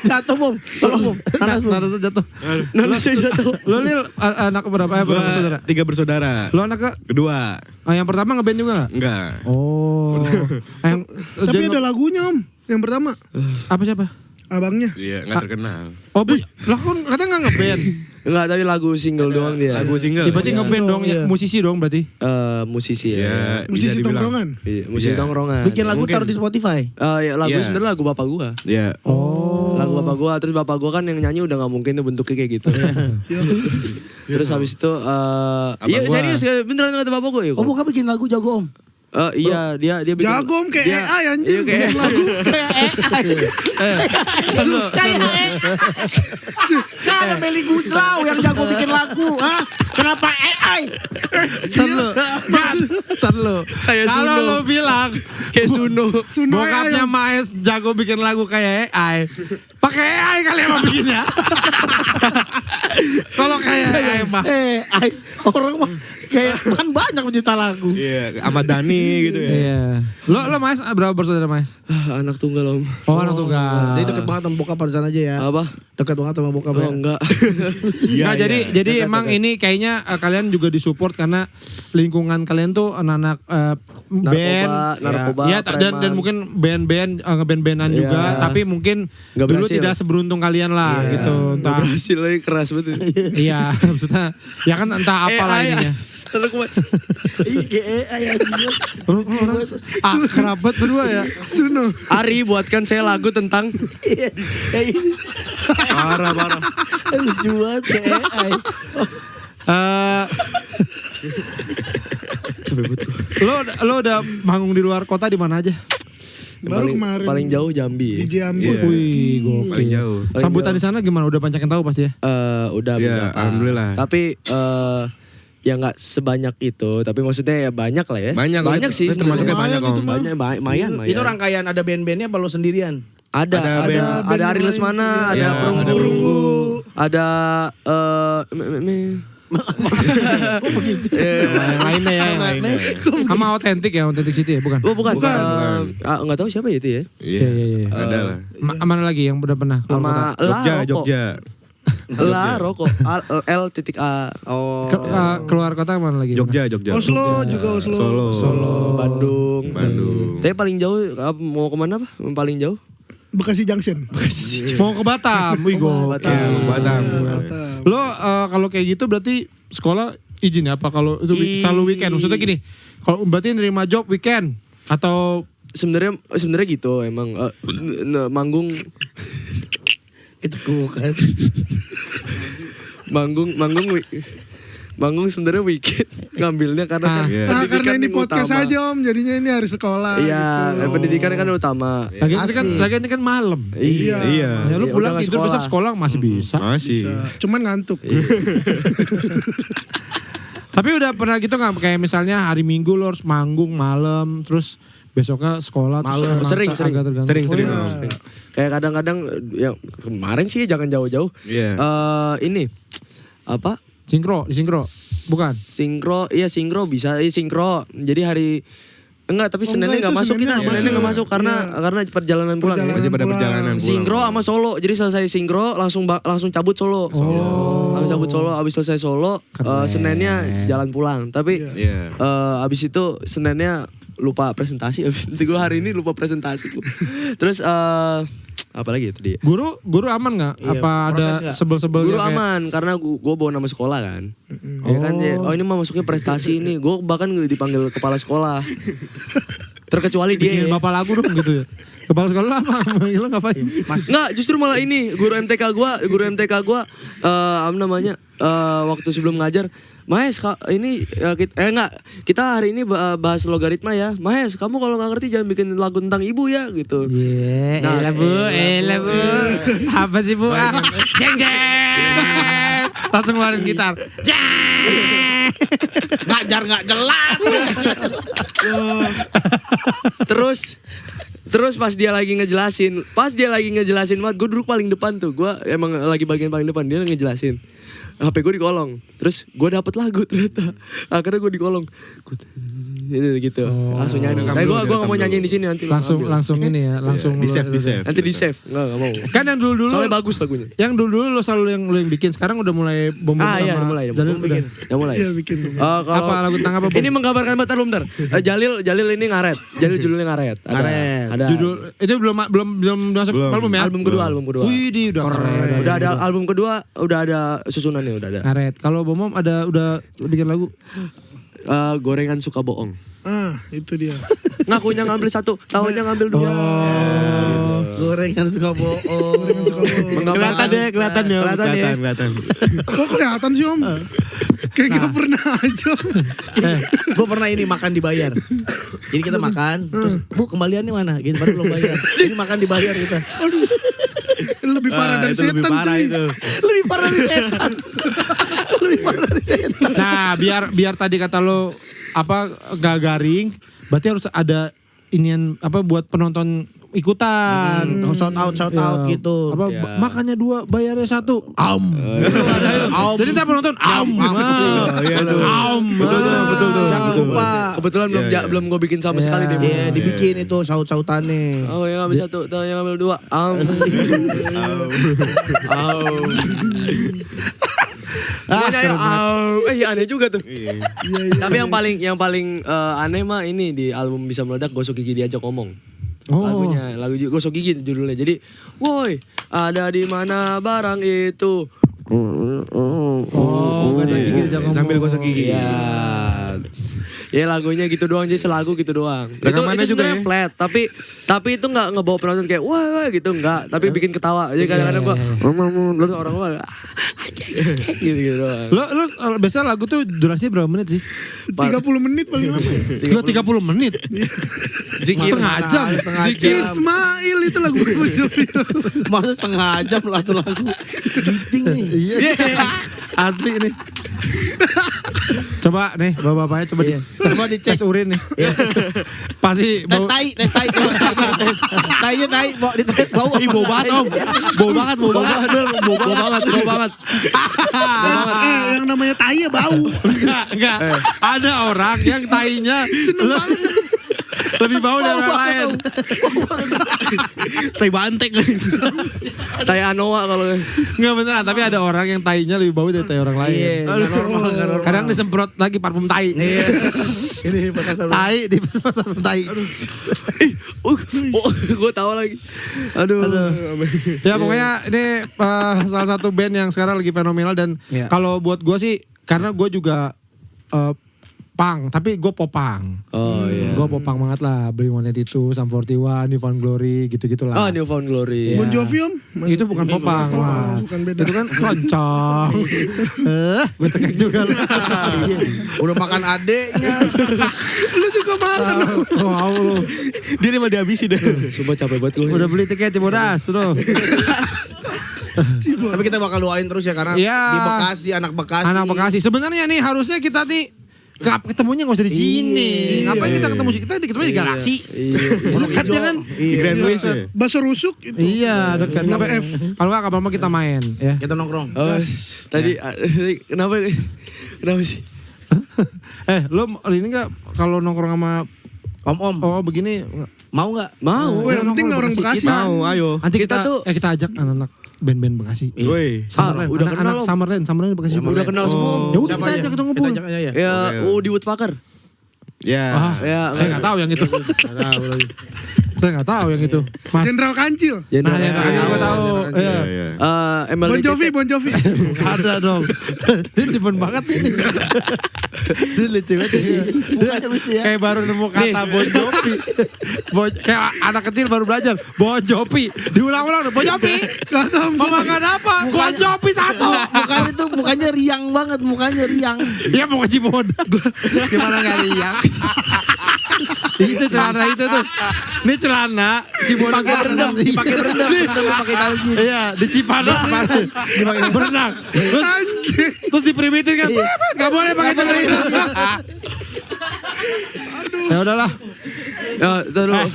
Jatuh Bom. Tolong Bom.
Nanas jatuh.
Nanasnya jatuh.
Lo Lil anak berapa ya? Berapa bersaudara?
3 bersaudara.
Lo anak ke?
Kedua.
Yang pertama ngeband juga nggak?
Enggak.
Oh. Yang
Tapi ada lagunya Om. Yang pertama,
apa siapa?
abangnya.
Iya, enggak terkenal.
Oh, lah kan katanya nggak ngeband.
Enggak, tapi lagu single doang dia.
Lagu single.
Ya, berarti ngeband dong, ya, musisi dong berarti.
Musisi
Iya,
ya.
bisa
Musisi
dibilang.
tongkrongan.
Iya, musisi
Iya.
tongkrongan.
Bikin lagu
Mungkin.
taruh di Spotify.
Ya, lagu
Iya.
sebenarnya lagu bapak gua.
Iya.
Lagu bapak gua, terus bapak gua kan yang nyanyi udah nggak mungkin tuh bentuknya kayak gitu. Terus habis itu iya
gua.
serius beneran kata bapak gua ya.
Oh bukan bikin lagu jago Om.
Iya dia bikin
Jago Om kayak
dia-
AI anjir.
Iya, kayak
Bikin lagu.
Kayak AI. Kayak AI. Kan ada Melly Guslau yang jago bikin lagu. Hah? Kenapa AI?
Ntar lo.
Kayak
Kalau
Suno.
lo bilang
kayak Suno.
Suno
bokapnya
AI.
Maes jago bikin lagu kayak AI. Pakai AI kali emang bikinnya. Kalau kayak AI mah.
AI. Orang mah kayak kan banyak pencipta lagu.
Iya, Ahmad Dhani gitu ya.
Iya. Lo Maes berapa bersaudara Maes?
Anak tunggal Om.
Oh, anak tunggal.
Dia deket banget sama bokap pada sana aja ya.
Apa?
Dekat banget sama bokap ya.
Oh enggak.
Nggak, jadi emang ini kayaknya kalian juga disupport karena lingkungan kalian tuh anak-anak band,
narkoba,
ya dan mungkin band-band ngeband-bandan juga, tapi mungkin
Nggak
dulu
berhasil.
tidak seberuntung kalian lah gitu.
Nggak
Entah,
berhasil lagi keras betul.
iya, maksudnya ya kan entah apa lah ininya. Orang kerabat berdua ya.
Suno.
Ari buatkan saya lagu tentang
Parah.
Lucu banget kayak AI.
Lo udah manggung di luar kota di mana aja?
Baru kemarin.
paling jauh Jambi.
Di Jambi.
Iya.
Wih, gokil.
Paling jauh.
Sambutan di sana gimana? Udah banyak yang tahu pasti ya?
Udah
Iya,
beberapa.
alhamdulillah.
Tapi ya nggak sebanyak itu, tapi maksudnya ya banyak lah ya.
Banyak
sih.
termasuknya
sebenarnya.
banyak om.
Banyak, lumayan.
Itu rangkaian ada band-bandnya apa lo sendirian?
Ada
band
Ari
yang
Lesmana,
lain.
ada
Iya,
Perunggu, ada
Yang lainnya ya, yang lainnya. Sama Authentic ya, Authentic City ya, bukan?
Oh bukan.
Bukan.
Nggak tahu siapa ya itu ya.
Iya.
Iya.
Ada lah.
Mana lagi yang udah pernah keluar kota?
Sama
Jogja.
La Rokok L.A.
Oh.
Keluar kota mana lagi?
Jogja.
Oslo juga Oslo.
Solo.
Bandung.
Bandung.
Tapi paling jauh mau kemana apa? Paling jauh?
Bekasi Junction.
Mau ke Batam, wih gokil.
Batam.
Lo kalau kayak gitu berarti sekolah izin ya? Apa kalau itu selalu weekend? Maksudnya gini, kalau berarti nerima job weekend atau
Sebenarnya gitu emang manggung
Itu bukan.
manggung sebenarnya weekend ngambilnya karena kan
Iya.
Nah, karena
pendidikan
ini
yang
podcast
utama.
aja om, jadinya ini hari sekolah.
Iya,
gitu.
pendidikan kan utama.
lagi ini kan malam.
Iya.
Iya.
Ya, lu
Iya,
pulang
udah nggak
tidur
sekolah.
besok sekolah masih bisa.
Masih.
Cuman ngantuk.
Tapi udah pernah gitu nggak kayak misalnya hari Minggu lo harus manggung malam, terus besoknya sekolah terus
Malam.
emang
Sering.
agak tergantung.
Sering.
Kayak kadang-kadang ya kemarin sih jangan jauh-jauh.
Iya.
Ini apa?
Sinkro, bukan?
Sinkro bisa, sinkro. Jadi hari enggak, tapi Seninnya
enggak,
nggak
itu
masuk kita.
Seninnya nggak
Seninnya nggak
masuk.
masuk karena perjalanan pulang.
Perjalanan.
Masih pada
pulang.
perjalanan pulang.
Sinkro sama Solo. Jadi selesai sinkro langsung cabut Solo. Langsung cabut Solo, habis selesai Solo Seninnya jalan pulang. Tapi
Iya.
habis itu Seninnya lupa presentasi. Habis itu gue hari ini lupa presentasi. Terus apa lagi itu dia?
Guru aman nggak?
Iya,
Apa ada
protes nggak?
sebel-sebelnya?
Guru
kayak-
aman karena gue bawa nama sekolah kan. Ya kan ya, ini mah masuknya prestasi ini. Gue bahkan dipanggil kepala sekolah. Terkecuali dia.
Bikin
Ya.
bapak lagu dong gitu ya. Kepala sekolah apa? Lo ngapain?
Enggak, justru malah ini guru MTK gua apa namanya? Waktu sebelum ngajar, Mahes, ini kita hari ini bahas logaritma ya. Mahes, kamu kalau nggak ngerti jangan bikin lagu tentang ibu ya gitu.
Iya,
Nah,
elah bu. Apa sih bu? Jeng jeng. Langsung ngeluarin gitar. Jeng.
Ngajar nggak jelas.
Terus pas dia lagi ngejelasin banget, gue duduk paling depan tuh. Gue emang lagi bagian paling depan, dia ngejelasin. HP gue dikolong, terus gue dapet lagu ternyata. Akhirnya gue dikolong, gitu. Langsung nyanyi. Tapi gue nggak mau nyanyiin di sini nanti.
Langsung ini ya, langsung
Di save.
Nanti di save, nggak mau.
Kan yang dulu
Soalnya bagus lagunya.
Yang dulu lo selalu yang bikin, sekarang udah mulai bom
Iya,
sama
mulai.
Jalil
bikin.
udah.
Ya mulai.
Iya bikin.
Kalau
Apa lagu tentang apa? Bom?
ini menggambarkan bentar. Jalil ini ngaret. Jalil judulnya ngaret. Ada.
Judul itu belum masuk
Belum.
album ya?
Album kedua.
Wih, di udah keren.
Udah ada album kedua, udah ada susunannya, udah ada.
Karet. Kalau Bomom udah bikin lagu.
Gorengan suka bohong.
Itu dia.
Ngakunya ngambil satu, tahunya ngambil dua.
Gorengan suka bohong.
Menggambarkan-
Kelihatan ya.
Kelihatan.
Kok kelihatan sih om? Kayak gak pernah aja.
Gue pernah ini makan dibayar. Jadi kita makan, terus Bu kembaliannya mana? Gitu baru belum bayar. Ini makan dibayar kita.
Lebih parah dari
Itu lebih
setan
parah
cuy.
itu.
Lebih parah dari setan. Lebih parah dari setan.
Nah, biar tadi kata lo apa gak garing, berarti harus ada inian apa buat penonton ikutan.
Shout out
Ya,
gitu.
Apa
Ya.
makannya 2 bayarnya 1. Gitu ada itu. Jadi ntar penonton
Iya tuh. Betul tuh.
Jangan lupa.
Kebetulan belum gue bikin sama sekali deh.
Iya, dibikin itu saut-sautannya.
Oh, yang ngambil satu, tahu yang ngambil dua. Semuanya aneh juga tuh. Tapi yang paling aneh mah ini di album Bisa Meledak, Gosok Gigi Diajak Ngomong. Lagu Gosok Gigi judulnya. Jadi, woi, ada di mana barang itu?
Sambil gosok gigi.
Ya lagunya gitu doang, jadi selagu gitu doang.
Rekamannya
itu
juga
sebenarnya flat, tapi itu nggak ngebawa penonton kayak wah gitu nggak, tapi bikin ketawa. Jadi kadang-kadang gua lalu orang gitu doang.
Lo biasa lagu tuh durasinya berapa menit sih?
30 menit paling lama ya.
30 menit.
Zikir
Setengah jam.
Ismail itu lagu
Masa setengah jam lagu giting nih.
Iya. Asli nih. Coba nih bapak-bapaknya coba dicek tes urin nih. Pasti
Tes tai. Tai, mau dites bau.
Bau banget om. Bau banget.
yang namanya tai ya bau.
Enggak. Ada orang yang tainya
Seneng banget.
lebih bau dari orang lain.
Tai bantek.
Tai Anoa kalau
Enggak beneran, tapi ada orang yang tainya lebih bau dari tai orang lain.
Iya, nggak normal.
Kadang disemprot lagi parfum tai.
Iya. Ini bekas
Tai di parfum tai.
gue tahu lagi. Aduh.
Ya pokoknya ini salah satu band yang sekarang lagi fenomenal dan kalau buat gue sih karena gue juga punk, tapi gue popang.
Oh iya.
Gue popang banget lah, Blink-182, Sum 41, New Found Glory, gitu-gitu lah.
New Found Glory.
Bon Jovi om.
Itu bukan popang, wah.
bukan beda.
Itu kan keroncong. Gue tekek juga lah.
Udah makan adeknya.
Lu juga makan.
Wow lu.
Dia nih mau dihabisin deh.
Sumpah capek banget gue.
Udah beli tiket Cibodas, tuh.
Tapi kita bakal doain terus ya karena
Iya.
di Bekasi, anak Bekasi.
Anak Bekasi. Sebenarnya nih harusnya kita nih ketemunya gak usah di sini. Ngapain kita ketemu sih? Kita ketemunya di Galaksi. Dekat ya kan?
Di Grand Ways ya.
Bakso rusuk itu.
Iya, dekat.
Blok
F. Kalau nggak kapan mau kita main, ya.
Kita nongkrong.
Tadi kenapa sih?
Lo ini nggak kalau nongkrong sama
Om.
oh begini
Mau nggak?
Mau.
Oh, yang penting orang Bekasi.
Mau, ayo.
nanti
Kita tuh-
kita ajak anak-anak band-band Bekasi.
Woi.
Summerland,
udah kenal,
anak
Om.
Summerland Bekasi.
Udah kenal semua. Om.
Ya udah
Siapa
kita
aja?
ajak kita ngumpul.
Kita ajak aja ya.
Ya,
Oke.
di Woodfucker.
Ya.
Ya,
Saya nggak tahu yang itu. Saya nggak tahu yang itu. Mas.
Jenderal Kancil.
Nah, yang terakhir gue tahu. Iya.
Iya.
Bon Jovi.
Ada dong. Dia demen banget ini. Dia lucu banget. Dia kayak baru nemu kata Bon Jovi. Kayak anak kecil baru belajar. Bon Jovi. Diulang-ulang. Bon Jovi. Mau makan apa? Bon Jovi satu.
Mukanya riang banget,
Iya mau ke Cibodas. Gimana gak riang? Itu celana itu tuh. Ini celana Cibodas.
Pakai berendam, pakai tali.
Iya, di Cipanas dipakai berenang. Terus diprimitin kan. Gak boleh pakai celana itu. Ya udahlah.
Ya, taruh.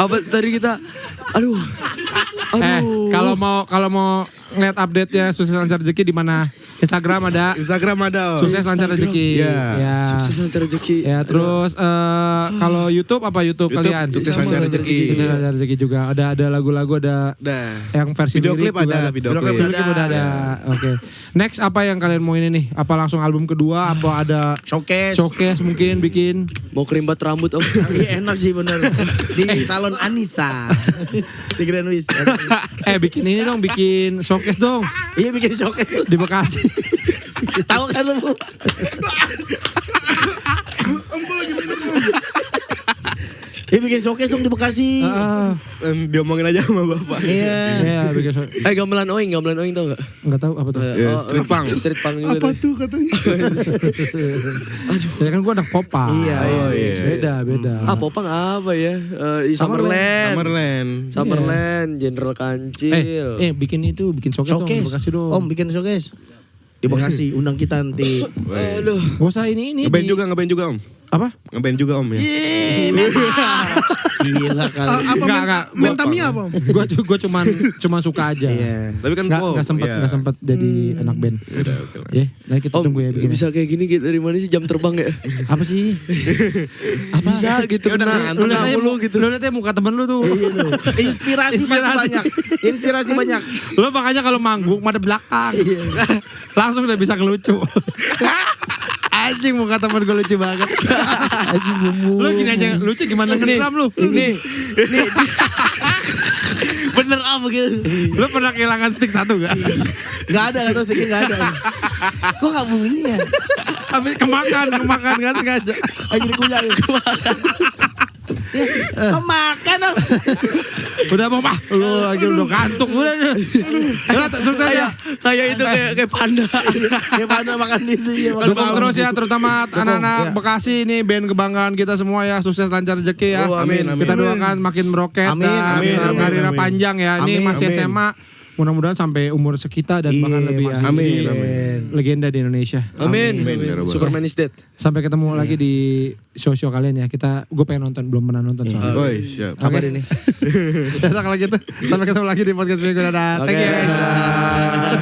Apa tadi kita? Aduh.
Kalau mau ngeliat update-nya Sukses Lancar Rezeki di mana? Instagram ada. Sukses Lancar Rezeki. Ya.
Sukses Lancar Rezeki.
Ya, terus kalau YouTube apa YouTube kalian?
Sukses Lancar Rezeki.
Sukses Lancar Rezeki juga. Ada lagu-lagu, ada yang versi
Video
lirik
klip
juga
ada, video klip.
Video klip udah ada. Oke. Next apa yang kalian mau ini nih? Apa langsung album kedua? Apa ada showcase mungkin bikin?
Mau kerimbat rambut om.
Iya enak sih bener. Di salon Anissa. Di Grand Ways.
Bikin ini dong, bikin showcase dong
Iya bikin showcase.
di Bekasi.
Tahu kan lu? Iya bikin showcase dong di Bekasi.
Diomongin aja sama bapak.
Iya, bikin showcase.
Gamelan oing tau gak?
Enggak tahu apa tuh.
Ya, street punk.
Street punk juga
Apa tuh katanya?
Ya kan gua anak popang.
Iya.
Oh iya.
Beda.
Popang apa ya? Summerland. General Kancil.
Bikin showcase dong di Bekasi dong.
Om bikin showcase. Di Bekasi undang kita nanti.
Aduh.
Gak usah ini
Ngeband juga om.
Apa?
Ngeband juga om ya.
Gila kali.
Apa mentamia apa? Om?
Gue cuman suka aja.
Tapi kan
Nggak sempet jadi anak band. Ya, nah kita
Om,
tunggu ya bikinnya.
bisa kayak gini gitu, dari mana sih jam terbang ya?
Apa sih?
Bisa gitu, kena mulu gitu.
Lu lihat ya muka temen lu tuh.
Inspirasi banyak. Inspirasi banyak.
Lu makanya kalau manggung madep belakang. Langsung udah bisa ngelucu. Anjing muka temen gue lucu banget. Anjing bumbu. Lu gini aja lucu gimana ngedram lu?
Nih.
Bener apa gitu?
Lu pernah kehilangan stick satu gak?
Gak ada, gak tau sedikit gak ada. Kok gak bunyi ya?
Habis kemakan gak sengaja.
Jadi kunyah. Kemakan dong.
Udah mau mah, lu lagi udah kantuk udah. Udah sukses ya.
Kayak itu kayak panda.
Kayak mana makan itu ya.
Dukung terus ya, terutama anak-anak Bekasi ini band kebanggaan kita semua ya, sukses lancar rezeki ya.
Amin.
Kita doakan makin meroket dan karirnya panjang ya. Ini masih SMA. Mudah-mudahan sampai umur sekita dan bahkan lebih ya.
Amin.
Legenda di Indonesia.
Amin. Superman is dead.
Sampai ketemu lagi di show-show kalian ya. Gue pengen nonton, belum pernah nonton soalnya.
Oh, siap.
Kabar ini.
Ya kalau gitu, sampai ketemu lagi di podcast minggu. Dadah. Thank you.